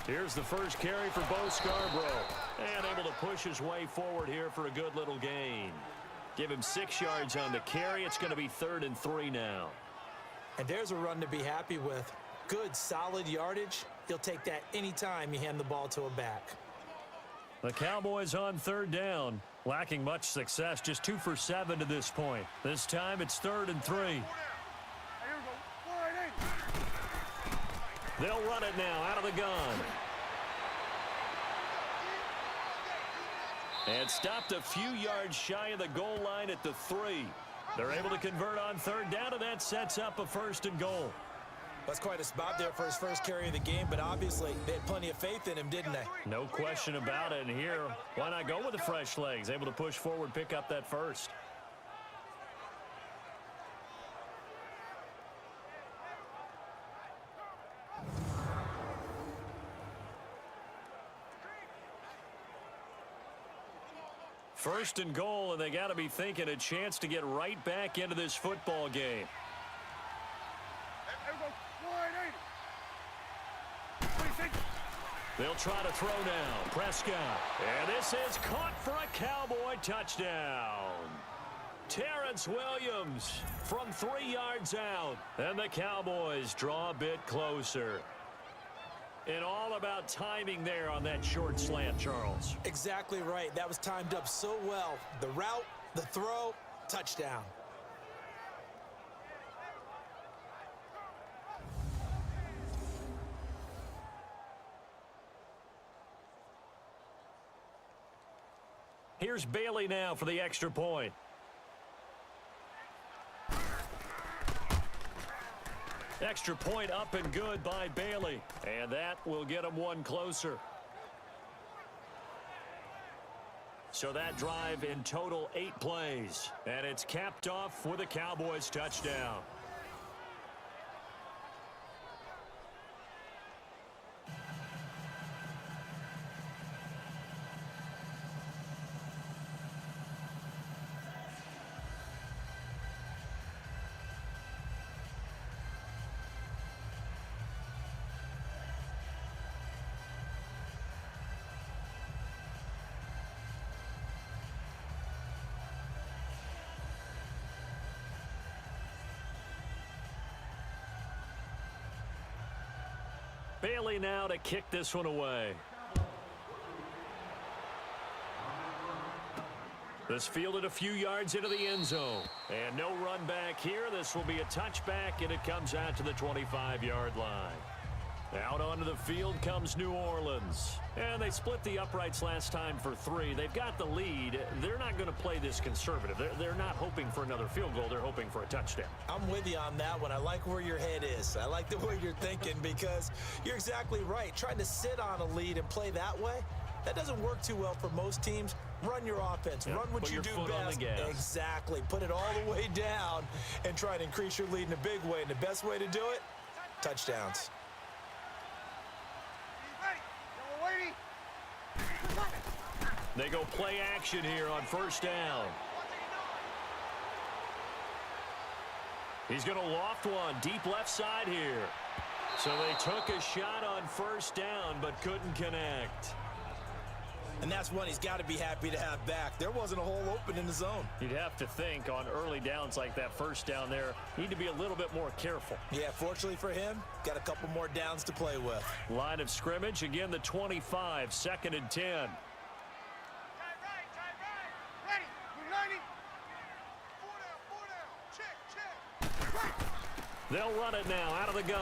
S2: Here's the first carry for Bo Scarborough. And able to push his way forward here for a good little gain. Give him 6 yards on the carry. It's going to be 3rd and 3 now.
S3: And there's a run to be happy with. Good, solid yardage. He'll take that anytime you hand the ball to a back.
S6: The Cowboys on 3rd down. Lacking much success, just 2 for 7 to this point. This time it's 3rd and 3.
S2: They'll run it now out of the gun. And stopped a few yards shy of the goal line at the 3. They're able to convert on 3rd down, and that sets up a 1st and goal.
S3: That's quite a spot there for his first carry of the game, but obviously they had plenty of faith in him, didn't they?
S6: No question about it. And here, why not go with the fresh legs? Able to push forward, pick up that 1st. First and goal, and they got to be thinking a chance to get right back into this football game. They'll try to throw now. Prescott. And this is caught for a Cowboy touchdown. Terrence Williams from 3 yards out. And the Cowboys draw a bit closer. And all about timing there on that short slant, Charles.
S3: Exactly right. That was timed up so well. The route, the throw, touchdown.
S6: Here's Bailey now for the extra point. Extra point up and good by Bailey. And that will get him one closer. So that drive in total 8 plays. And it's capped off with a Cowboys touchdown. Bailey now to kick this one away. This fielded a few yards into the end zone. And no run back here. This will be a touchback, and it comes out to the 25-yard line. Out onto the field comes New Orleans. And they split the uprights last time for 3. They've got the lead. They're not going to play this conservative. They're not hoping for another field goal. They're hoping for a touchdown.
S3: I'm with you on that one. I like where your head is. I like the way you're thinking because you're exactly right. Trying to sit on a lead and play that way, that doesn't work too well for most teams. Run your offense.
S6: Yep.
S3: Run what you do best. Exactly. Put it all the way down and try to increase your lead in a big way. And the best way to do it, touchdowns.
S2: They go play action here on 1st down. He's going to loft one deep left side here. So they took a shot on 1st down but couldn't connect.
S3: And that's one he's got to be happy to have back. There wasn't a hole open in the zone.
S6: You'd have to think on early downs like that 1st down there, need to be a little bit more careful.
S3: Yeah, fortunately for him, got a couple more downs to play with.
S6: Line of scrimmage, again the 25, 2nd and 10. They'll run it now out of the gun.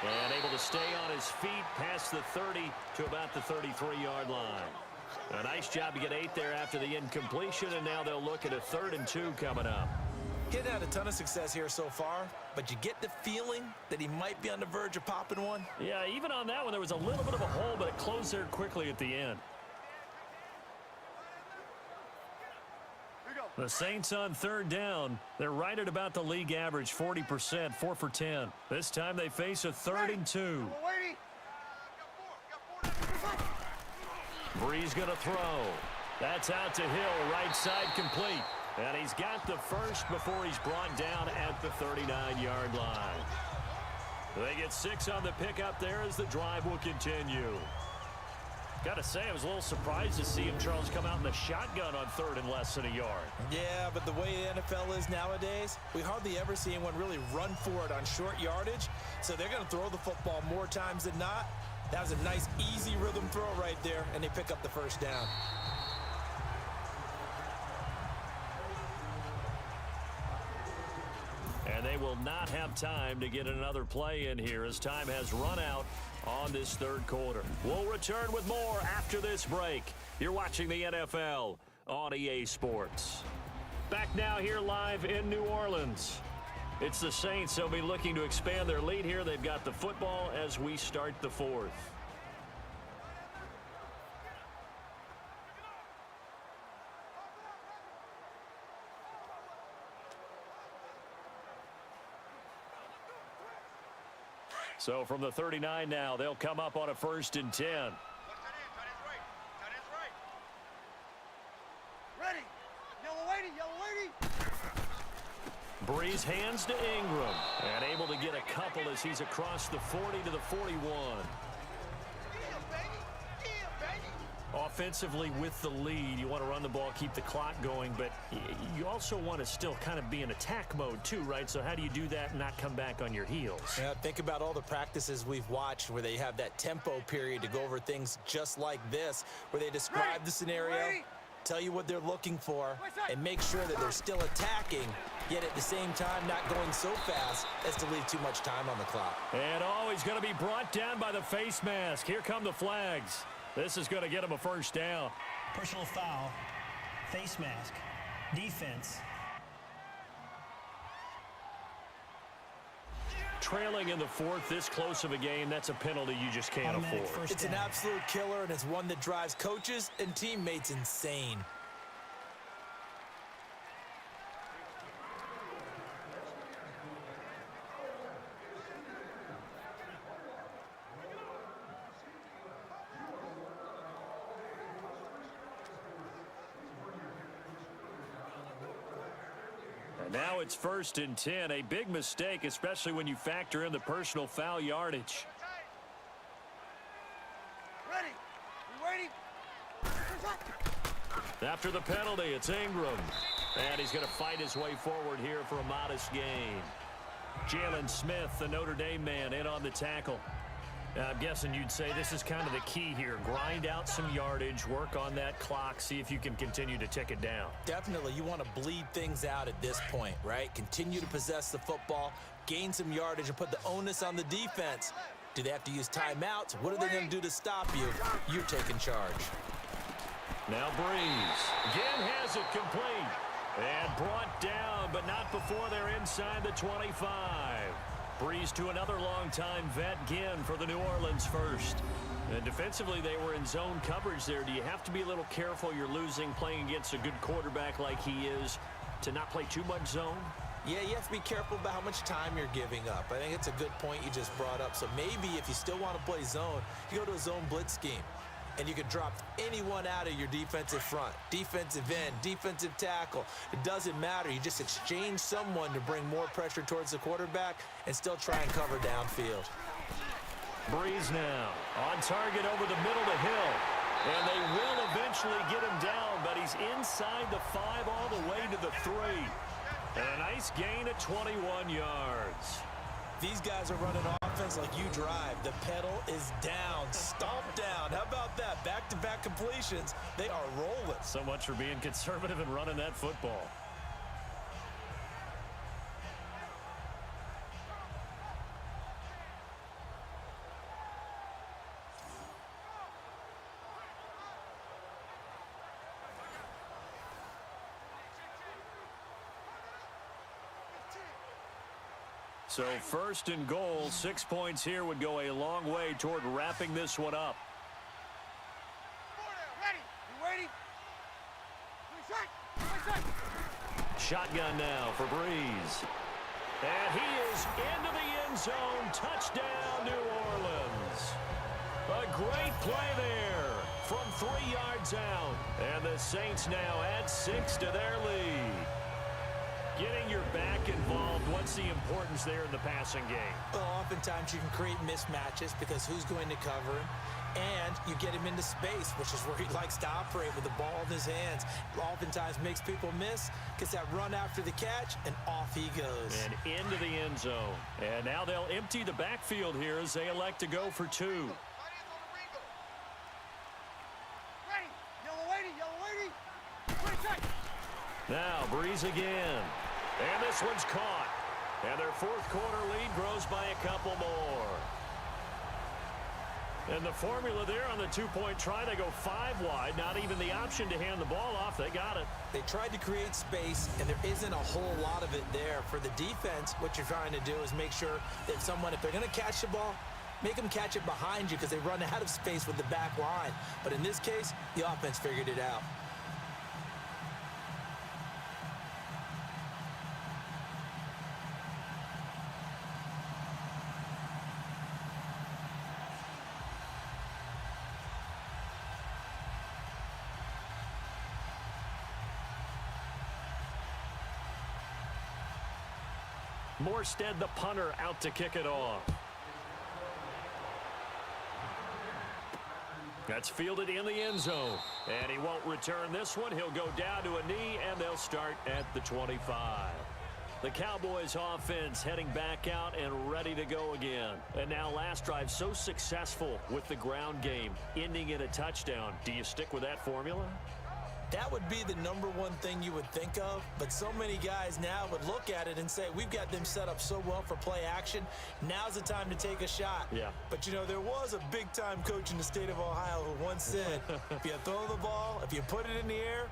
S6: And able to stay on his feet past the 30 to about the 33-yard line. A nice job to get 8 there after the incompletion, and now they'll look at a 3rd and 2 coming up.
S3: Getting had a ton of success here so far, but you get the feeling that he might be on the verge of popping one.
S6: Yeah, even on that one, there was a little bit of a hole, but it closed there quickly at the end. The Saints on 3rd down. They're right at about the league average, 40%, 4 for 10. This time they face a 3rd and 2. Brees going to throw. That's out to Hill, right side complete. And he's got the 1st before he's brought down at the 39-yard line.
S2: They get 6 on the pickup there as the drive will continue. Got to say, I was a little surprised to see him, Charles, come out in the shotgun on 3rd and less than a yard.
S3: Yeah, but the way the NFL is nowadays, we hardly ever see anyone really run for it on short yardage. So they're going to throw the football more times than not. That was a nice, easy rhythm throw right there, and they pick up the first down.
S2: And they will not have time to get another play in here as time has run out on this 3rd quarter. We'll return with more after this break. You're watching the NFL on EA Sports. Back now here live in New Orleans. It's the Saints. They'll be looking to expand their lead here. They've got the football as we start the 4th. So from the 39 now, they'll come up on a 1st and 10.
S5: Ready. Yellow lady, yellow lady.
S2: Brees hands to Ingram and able to get a couple as he's across the 40 to the 41. Offensively with the lead, you want to run the ball, keep the clock going, but you also want to still kind of be in attack mode too, right? So how do you do that and not come back on your heels?
S3: Yeah, think about all the practices we've watched where they have that tempo period to go over things just like this, where they describe the scenario, tell you what they're looking for, and make sure that they're still attacking, yet at the same time not going so fast as to leave too much time on the clock.
S2: And he's going to be brought down by the face mask. Here come the flags. This is going to get him a first down.
S4: Personal foul, face mask, defense.
S2: Trailing in the 4th, this close of a game, that's a penalty you just can't afford.
S3: It's an absolute killer, and it's one that drives coaches and teammates insane.
S2: Now it's 1st and 10, a big mistake, especially when you factor in the personal foul yardage.
S5: Ready. You waiting?
S2: After the penalty, it's Ingram. And he's going to fight his way forward here for a modest gain. Jalen Smith, the Notre Dame man, in on the tackle. I'm guessing you'd say this is kind of the key here. Grind out some yardage, work on that clock, see if you can continue to tick it down.
S3: Definitely, you want to bleed things out at this point, right? Continue to possess the football, gain some yardage, and put the onus on the defense. Do they have to use timeouts? What are they going to do to stop you? You're taking charge.
S2: Now Brees again has it complete. And brought down, but not before they're inside the 25. Brees to another long-time vet, Ginn, for the New Orleans first. And defensively, they were in zone coverage there. Do you have to be a little careful? You're losing, playing against a good quarterback like he is, to not play too much zone?
S3: Yeah, you have to be careful about how much time you're giving up. I think it's a good point you just brought up. So maybe if you still want to play zone, you go to a zone blitz scheme. And you can drop anyone out of your defensive front, defensive end, defensive tackle. It doesn't matter. You just exchange someone to bring more pressure towards the quarterback and still try and cover downfield.
S2: Brees now on target over the middle to Hill. And they will eventually get him down, but he's inside the 5 all the way to the 3. And a nice gain at 21 yards.
S3: These guys are running offense like you drive. The pedal is down, stomp down. How about that? Back-to-back completions. They are rolling.
S2: So much for being conservative and running that football. So 1st and goal, 6 points here would go a long way toward wrapping this one up.
S5: Ready. You waiting?
S2: Shotgun now for Brees. And he is into the end zone. Touchdown, New Orleans. A great play there from 3 yards out. And the Saints now add 6 to their lead. Getting your back involved, what's the importance there in the passing game?
S3: Well, oftentimes you can create mismatches because who's going to cover him? And you get him into space, which is where he likes to operate with the ball in his hands. Oftentimes makes people miss, gets that run after the catch, and off he goes.
S2: And into the end zone. And now they'll empty the backfield here as they elect to go for two.
S5: Ready, yellow lady, yellow lady. Ready, check.
S2: Now Brees again. And this one's caught. And their fourth quarter lead grows by a couple more. And the formula there on the two-point try, they go 5 wide. Not even the option to hand the ball off. They got it.
S3: They tried to create space, and there isn't a whole lot of it there. For the defense, what you're trying to do is make sure that if they're going to catch the ball, make them catch it behind you because they run out of space with the back line. But in this case, the offense figured it out.
S2: Morstead, the punter, out to kick it off. That's fielded in the end zone. And he won't return this one. He'll go down to a knee, and they'll start at the 25. The Cowboys offense heading back out and ready to go again. And now last drive so successful with the ground game, ending in a touchdown. Do you stick with that formula?
S3: That would be the number one thing you would think of, but so many guys now would look at it and say, we've got them set up so well for play action. Now's the time to take a shot.
S2: Yeah.
S3: But, you know, there was a big-time coach in the state of Ohio who once said, if you throw the ball, if you put it in the air,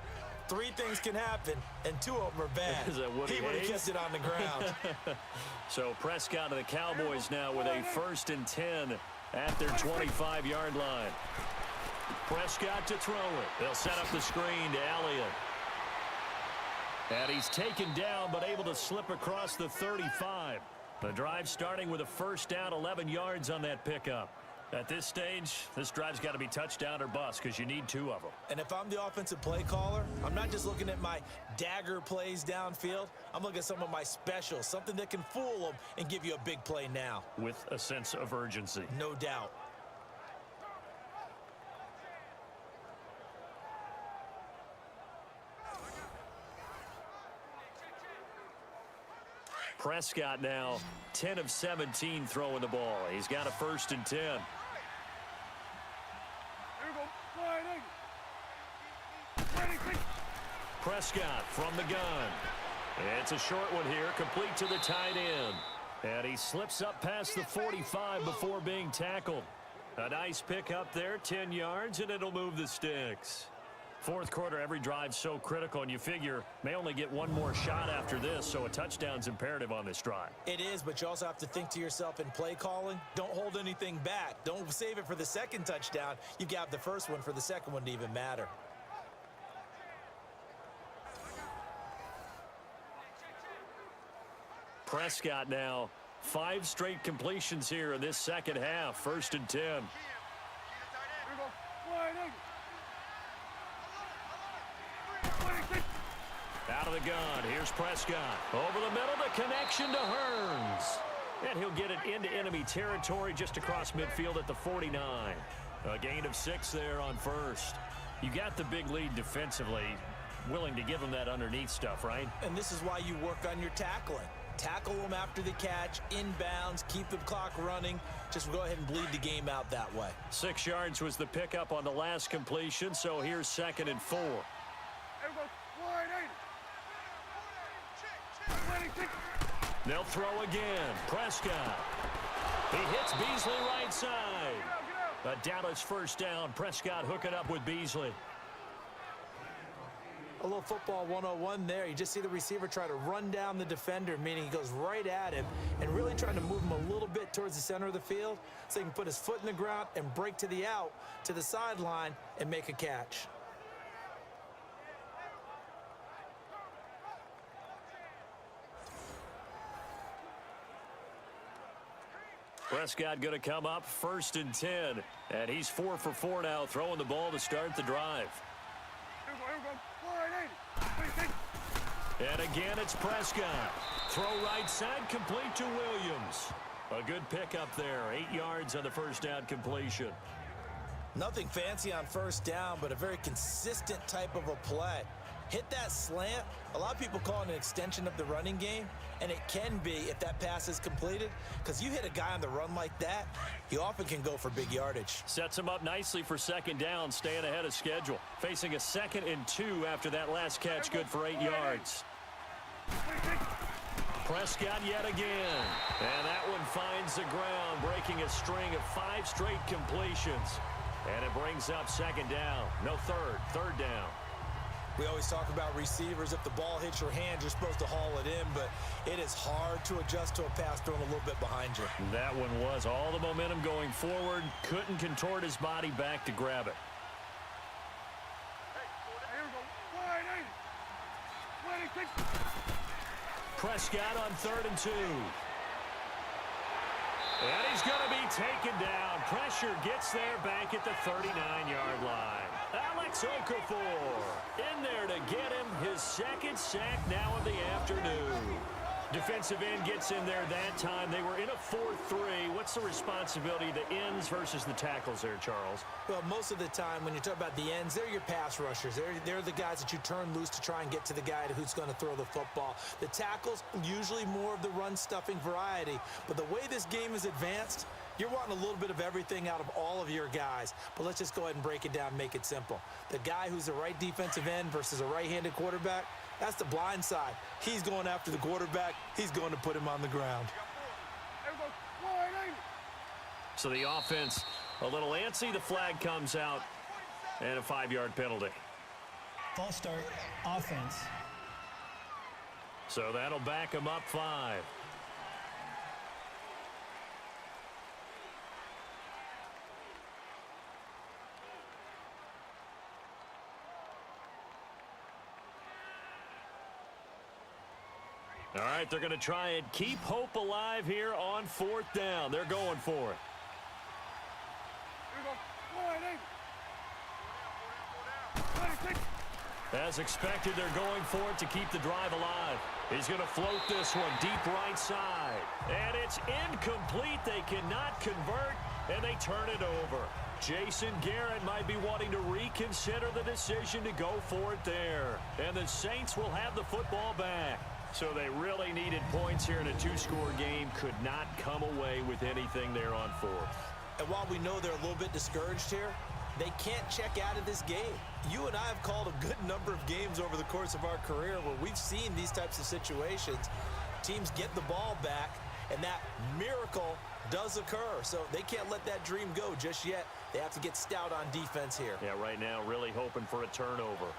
S3: 3 things can happen, and 2 of them are bad.
S2: Is that Woody
S3: He would have
S2: Hayes?
S3: kept it on the ground.
S2: So Prescott and the Cowboys now with a 1st and 10 at their 25-yard line. Prescott to throw it. They'll set up the screen to Elliott. And he's taken down, but able to slip across the 35. The drive starting with a first down, 11 yards on that pickup. At this stage, this drive's got to be touchdown or bust because you need 2 of them.
S3: And if I'm the offensive play caller, I'm not just looking at my dagger plays downfield. I'm looking at some of my specials, something that can fool them and give you a big play now.
S2: With a sense of urgency.
S3: No doubt.
S2: Prescott now 10 of 17 throwing the ball. He's got a 1st and 10.
S5: Here we go. Ready. Ready, quick.
S2: Prescott from the gun. It's a short one here, complete to the tight end. And he slips up past the 45 before being tackled. A nice pick up there, 10 yards, and it'll move the sticks. Fourth quarter, every drive so critical, and you figure may only get 1 more shot after this, so a touchdown's imperative on this drive.
S3: It is, but you also have to think to yourself in play calling, don't hold anything back. Don't save it for the second touchdown. You got the first one for the second one to even matter.
S2: Prescott now 5 straight completions here in this second half. 1st and 10.
S5: Here we go. Ready.
S2: Out of the gun. Here's Prescott. Over the middle, the connection to Hearns. And he'll get it into enemy territory just across midfield at the 49. A gain of 6 there on 1st. You got the big lead defensively. Willing to give him that underneath stuff, right?
S3: And this is why you work on your tackling. Tackle them after the catch, inbounds, keep the clock running. Just go ahead and bleed the game out that way.
S2: 6 yards was the pickup on the last completion, so here's 2nd and 4.
S5: Here we go. Ready.
S2: They'll throw again. Prescott. He hits Beasley right side. A Dallas 1st down. Prescott hooking up with Beasley.
S3: A little football 101 there. You just see the receiver try to run down the defender, meaning he goes right at him and really trying to move him a little bit towards the center of the field so he can put his foot in the ground and break to the out, to the sideline, and make a catch.
S2: Prescott going to come up 1st and 10. And he's 4 for 4 now, throwing the ball to start the drive.
S5: Here we go.
S2: And again, it's Prescott. Throw right side, complete to Williams. A good pickup there. 8 yards on the first down completion.
S3: Nothing fancy on first down, but a very consistent type of a play. Hit that slant. A lot of people call it an extension of the running game, and it can be if that pass is completed, because you hit a guy on the run like that, you often can go for big yardage.
S2: Sets him up nicely for second down, staying ahead of schedule. Facing a 2nd and 2 after that last catch, good for 8 yards. Prescott yet again. And that one finds the ground, breaking a string of 5 straight completions. And it brings up second down. No, third down.
S3: We always talk about receivers. If the ball hits your hand, you're supposed to haul it in, but it is hard to adjust to a pass thrown a little bit behind you.
S2: That one was all the momentum going forward. Couldn't contort his body back to grab it. Prescott on 3rd and 2. And he's going to be taken down. Pressure gets there back at the 39-yard line. Alex Okafor in there to get him his 2nd sack now of the afternoon. Defensive end gets in there that time. They were in a 4-3. What's the responsibility of the ends versus the tackles there, Charles?
S3: Well, most of the time when you talk about the ends, they're your pass rushers. They're the guys that you turn loose to try and get to the guy who's going to throw the football. The tackles, usually more of the run-stuffing variety. But the way this game is advanced, you're wanting a little bit of everything out of all of your guys. But let's just go ahead and break it down and make it simple. The guy who's the right defensive end versus a right-handed quarterback, that's the blind side. He's going after the quarterback. He's going to put him on the ground.
S2: So the offense a little antsy. The flag comes out and a 5-yard penalty.
S4: False start, offense.
S2: So that'll back him up 5. All right, they're going to try and keep hope alive here on 4th down. They're going for it. As expected, they're going for it to keep the drive alive. He's going to float this one deep right side. And it's incomplete. They cannot convert, and they turn it over. Jason Garrett might be wanting to reconsider the decision to go for it there. And the Saints will have the football back. So they really needed points here in a 2-score game. Could not come away with anything there on 4th.
S3: And while we know they're a little bit discouraged here, they can't check out of this game. You and I have called a good number of games over the course of our career where we've seen these types of situations. Teams get the ball back, and that miracle does occur. So they can't let that dream go just yet. They have to get stout on defense here.
S2: Yeah, right now really hoping for a turnover.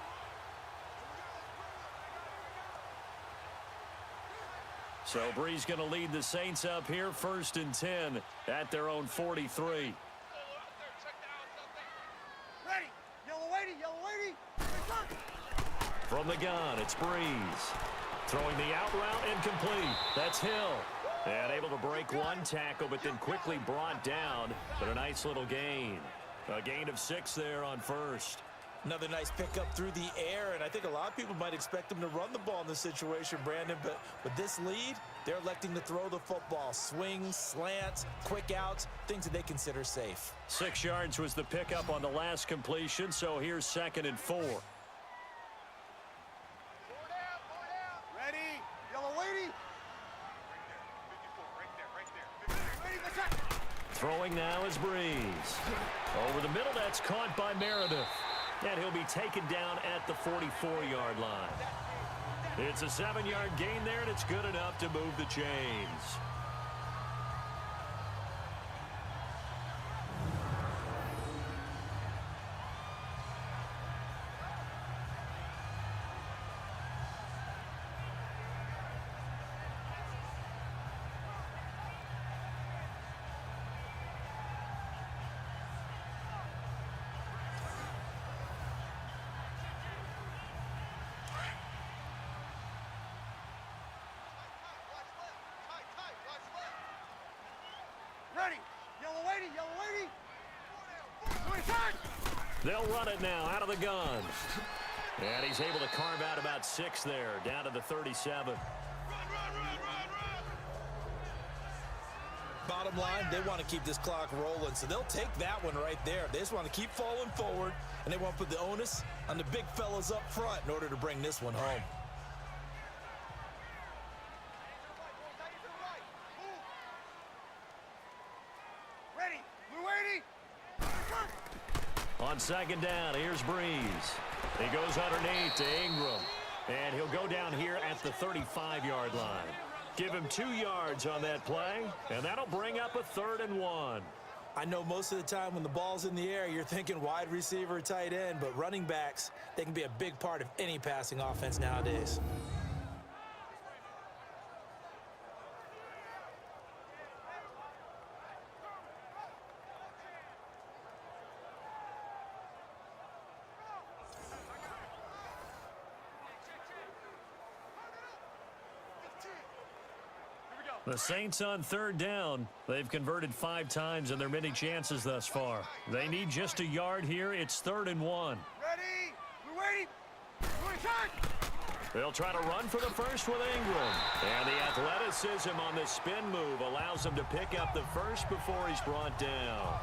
S2: So Brees going to lead the Saints up here, 1st and 10 at their own 43.
S5: Ready. Yellow lady.
S2: From the gun, it's Brees. Throwing the out route incomplete. That's Hill. And able to break one tackle, but then quickly brought down. But a nice little gain. A gain of 6 there on 1st.
S3: Another nice pickup through the air, and I think a lot of people might expect them to run the ball in this situation, Brandon, but with this lead, they're electing to throw the football. Swings, slants, quick outs, things that they consider safe.
S2: 6 yards was the pickup on the last completion, so here's 2nd and 4.
S5: Ready. Yellow lady. Ready, let's go.
S2: Throwing now is Brees. Over the middle, that's caught by Meredith. And he'll be taken down at the 44-yard line. It's a 7-yard gain there, and it's good enough to move the chains.
S5: Ready. Yellow lady.
S2: They'll run it now out of the gun.
S6: And he's able to carve out about 6 there, down to the 37.
S3: Bottom line, they want to keep this clock rolling, so they'll take that one right there. They just want to keep falling forward, and they want to put the onus on the big fellas up front in order to bring this one home.
S5: Ready, we're waiting.
S6: On second down, here's Brees. He goes underneath to Ingram, and he'll go down here at the 35-yard line. Give him 2 yards on that play, and that'll bring up a 3rd and 1.
S3: I know most of the time when the ball's in the air, you're thinking wide receiver, tight end, but running backs, they can be a big part of any passing offense nowadays.
S6: The Saints on 3rd down. They've converted 5 times in their many chances thus far. They need just a yard here. It's 3rd and 1.
S5: Ready, we're waiting. We're shot.
S6: They'll try to run for the first with Ingram. And the athleticism on the spin move allows him to pick up the first before he's brought down.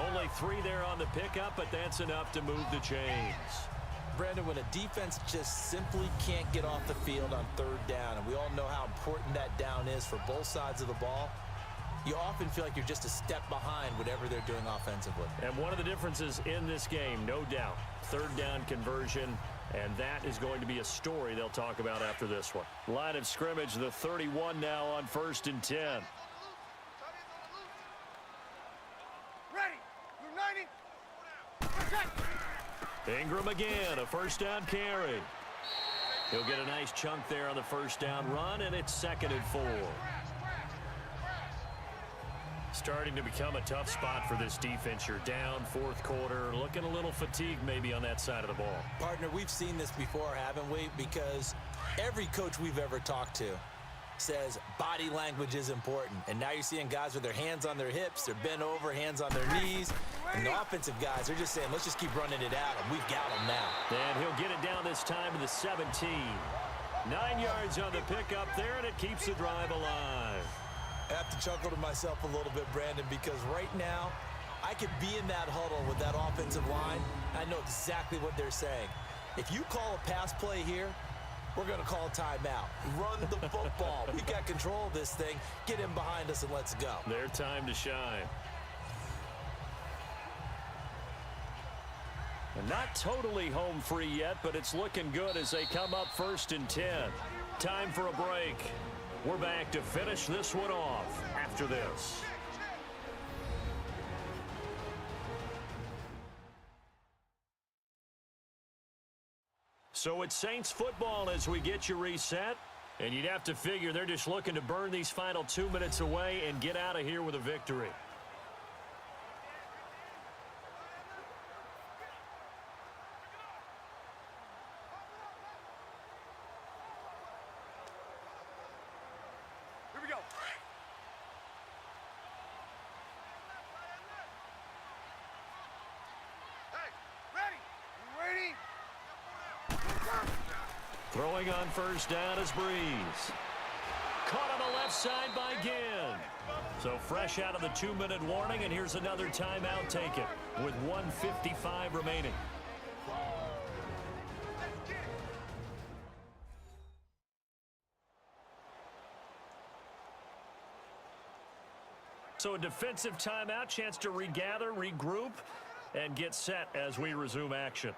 S6: Only 3 there on the pickup, but that's enough to move the chains.
S3: Brandon, when a defense just simply can't get off the field on 3rd down, and we all know how important that down is for both sides of the ball, you often feel like you're just a step behind whatever they're doing offensively.
S6: And one of the differences in this game, no doubt, 3rd down conversion, and that is going to be a story they'll talk about after this one. Line of scrimmage, the 31 now on 1st and 10.
S5: Ready, we're 90. We're set.
S6: Ingram again, a 1st down carry. He'll get a nice chunk there on the 1st down run, and it's 2nd and 4. Starting to become a tough spot for this defense. You're down 4th quarter, looking a little fatigued maybe on that side of the ball.
S3: Partner, we've seen this before, haven't we? Because every coach we've ever talked to says body language is important. And now you're seeing guys with their hands on their hips, they're bent over, hands on their knees. And the offensive guys, they're just saying, let's just keep running it at them. We've got them now.
S6: And he'll get it down this time to the 17. 9 yards on the pickup there, and it keeps the drive alive.
S3: I have to chuckle to myself a little bit, Brandon, because right now, I could be in that huddle with that offensive line. I know exactly what they're saying. If you call a pass play here, we're going to call a timeout. Run the football. We've got control of this thing. Get him behind us and let's go.
S6: Their time to shine. And not totally home free yet, but it's looking good as they come up 1st and 10. Time for a break. We're back to finish this one off after this. So it's Saints football as we get you reset. And you'd have to figure they're just looking to burn these final 2 minutes away and get out of here with a victory.
S5: Here we go. Hey, ready, we're waiting.
S6: Throwing on 1st down is Brees. Caught on the left side by Ginn. So fresh out of the 2-minute warning, and here's another timeout taken with 1:55 remaining. So a defensive timeout, chance to regather, regroup, and get set as we resume action.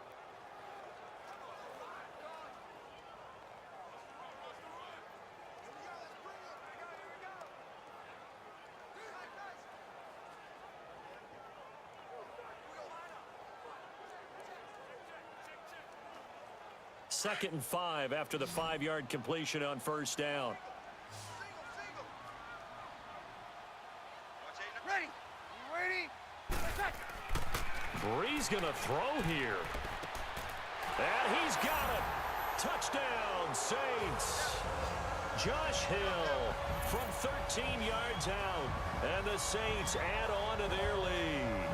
S6: Second and 5 after the 5-yard completion on 1st down.
S5: Ready, we're waiting. Set.
S6: Brees going to throw here. And he's got it. Touchdown, Saints. Josh Hill from 13 yards out. And the Saints add on to their lead.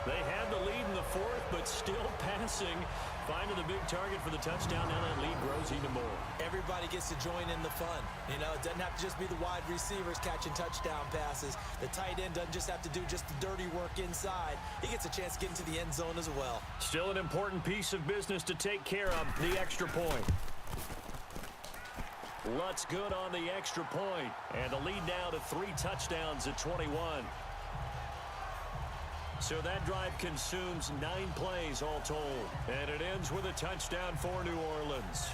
S2: They had the lead in the fourth, but still passing. Finding the big target for the touchdown. Now that lead grows even more.
S3: Everybody gets to join in the fun. You know, it doesn't have to just be the wide receivers catching touchdown passes. The tight end doesn't just have to do just the dirty work inside. He gets a chance to get into the end zone as well.
S2: Still an important piece of business to take care of, the extra point. Lutz good on the extra point. And the lead now to 3 touchdowns at 21. So that drive consumes 9 plays all told. And it ends with a touchdown for New Orleans.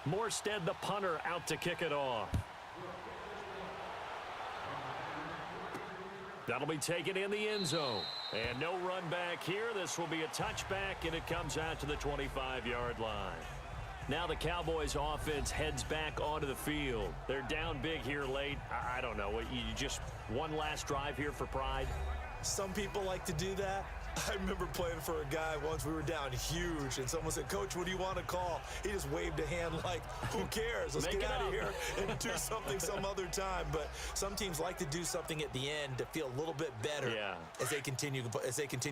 S2: Morstead, the punter, out to kick it off. That'll be taken in the end zone. And no run back here. This will be a touchback, and it comes out to the 25-yard line. Now the Cowboys offense heads back onto the field. They're down big here late. I don't know. You just one last drive here for pride?
S3: Some people like to do that. I remember playing for a guy once. We were down huge, and someone said, "Coach, what do you want to call?" He just waved a hand like, who cares? Let's get out of here and do something some other time. But some teams like to do something at the end to feel a little bit better as they continue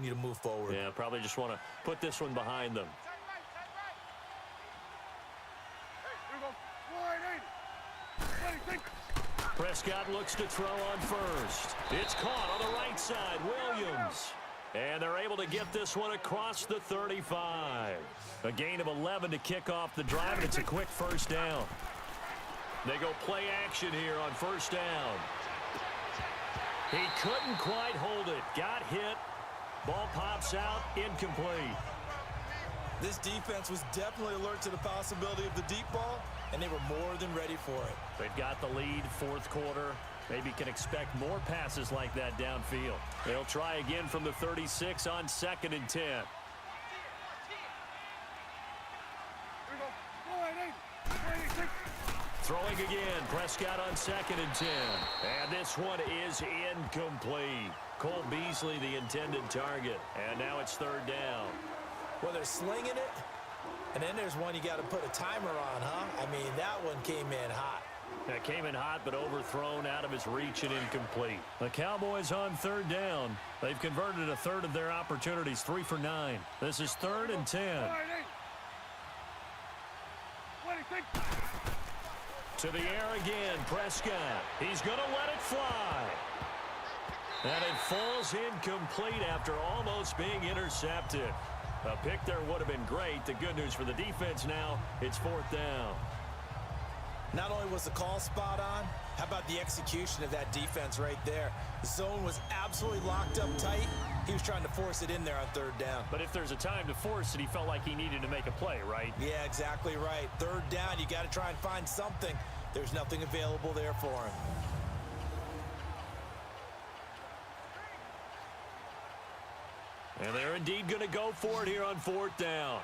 S3: to move forward.
S2: Yeah, probably just want to put this one behind them. Prescott looks to throw on first. It's caught on the right side. Williams. And they're able to get this one across the 35. A gain of 11 to kick off the drive, and it's a quick first down. They go play action here on first down. He couldn't quite hold it. Got hit. Ball pops out. Incomplete.
S3: This defense was definitely alert to the possibility of the deep ball, and they were more than ready for it.
S2: They've got the lead, fourth quarter. Maybe can expect more passes like that downfield. They'll try again from the 36 on 2nd and 10. Throwing again, Prescott on 2nd and 10. And this one is incomplete. Cole Beasley, the intended target. And now it's 3rd down.
S3: Well, they're slinging it, and then there's one you got to put a timer on, huh? I mean, that one came in hot.
S2: That came in hot, but overthrown out of his reach and incomplete. The Cowboys on 3rd down. They've converted a third of their opportunities, 3 for 9. This is 3rd and 10. To the air again, Prescott. He's going to let it fly. And it falls incomplete after almost being intercepted. A pick there would have been great. The good news for the defense now, it's 4th down.
S3: Not only was the call spot on, how about the execution of that defense right there? The zone was absolutely locked up tight. He was trying to force it in there on 3rd down.
S2: But if there's a time to force it, he felt like he needed to make a play, right?
S3: Yeah, exactly right. 3rd down, you got to try and find something. There's nothing available there for him.
S2: And they're indeed going to go for it here on 4th down.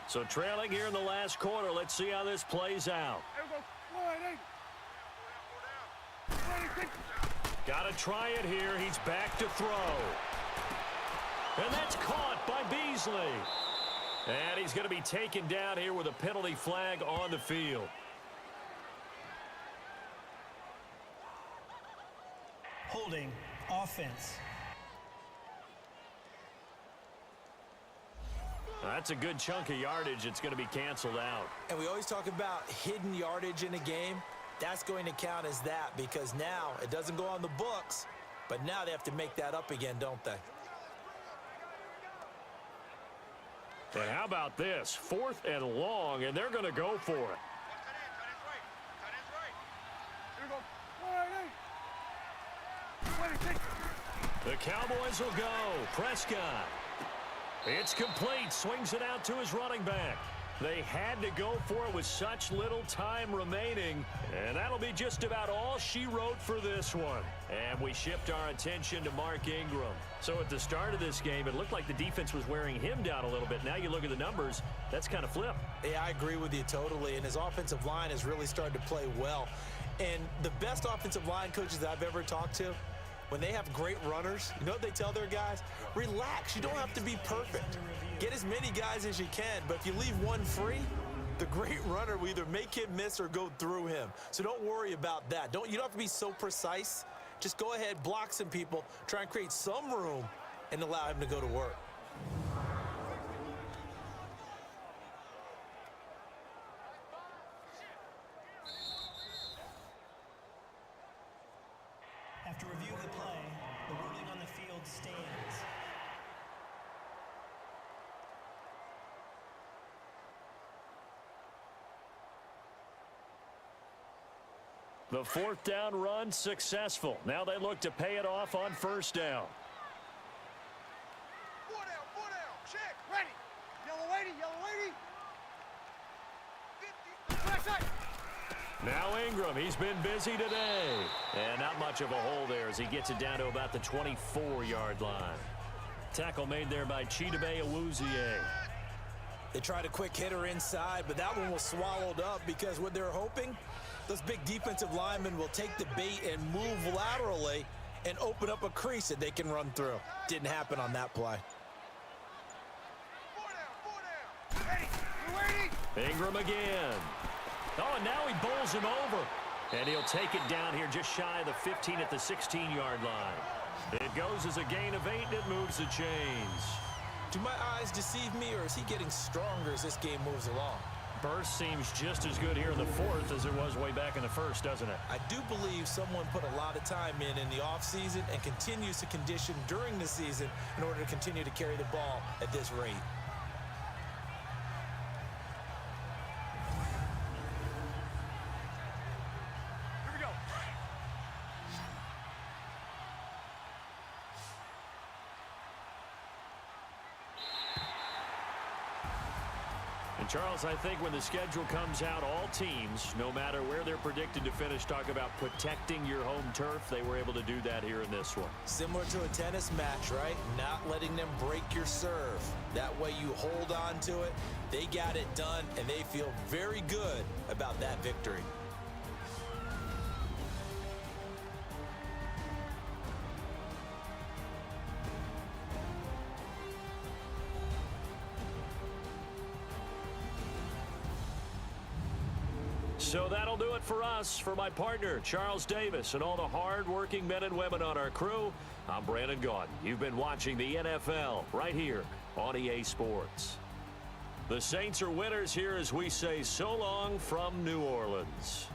S2: So trailing here in the last quarter. Let's see how this plays out. Got to try it here. He's back to throw. And that's caught by Beasley. And he's going to be taken down here with a penalty flag on the field.
S4: Holding offense.
S2: That's a good chunk of yardage. It's going to be canceled out.
S3: And we always talk about hidden yardage in a game. That's going to count as that because now it doesn't go on the books, but now they have to make that up again, don't they?
S2: And how about this? 4th and long, and they're going to go for it. The Cowboys will go. Prescott. It's complete. Swings it out to his running back. They had to go for it with such little time remaining, and that'll be just about all she wrote for this one. And we shift our attention to Mark Ingram. So at the start of this game, it looked like the defense was wearing him down a little bit. Now you look at the numbers, that's kind of flipped.
S3: Yeah, I agree with you totally, and his offensive line has really started to play well. And the best offensive line coaches that I've ever talked to, when they have great runners, you know what they tell their guys? Relax. You don't have to be perfect. Get as many guys as you can, but if you leave one free, the great runner will either make him miss or go through him. So don't worry about that. You don't have to be so precise. Just go ahead, block some people, try and create some room, and allow him to go to work.
S4: After review of the play, the ruling on the field stands.
S2: The fourth down run successful. Now they look to pay it off on first down.
S5: 4 down, check, ready. Yellow 80, yellow 80. 50, right side.
S2: Now Ingram, he's been busy today. And not much of a hole there as he gets it down to about the 24-yard line. Tackle made there by Chidobe Awuzie.
S3: They tried a quick hitter inside, but that one was swallowed up because what they're hoping, those big defensive linemen will take the bait and move laterally and open up a crease that they can run through. Didn't happen on that play.
S5: 4 down. Ready, you waiting?
S2: Ingram again. Oh, and now he bowls him over. And he'll take it down here just shy of the 15 at the 16-yard line. It goes as a gain of 8, and it moves the chains.
S3: Do my eyes deceive me, or is he getting stronger as this game moves along?
S2: Burst seems just as good here in the fourth as it was way back in the first, doesn't it?
S3: I do believe someone put a lot of time in the offseason and continues to condition during the season in order to continue to carry the ball at this rate.
S5: Here we go.
S2: And Charles, I think when the schedule comes out, all teams, no matter where they're predicted to finish, talk about protecting your home turf. They were able to do that here in this one.
S3: Similar to a tennis match, right? Not letting them break your serve. That way you hold on to it. They got it done, and they feel very good about that victory.
S2: So that'll do it for us. For my partner, Charles Davis, and all the hard-working men and women on our crew, I'm Brandon Gaudin. You've been watching the NFL right here on EA Sports. The Saints are winners here as we say so long from New Orleans.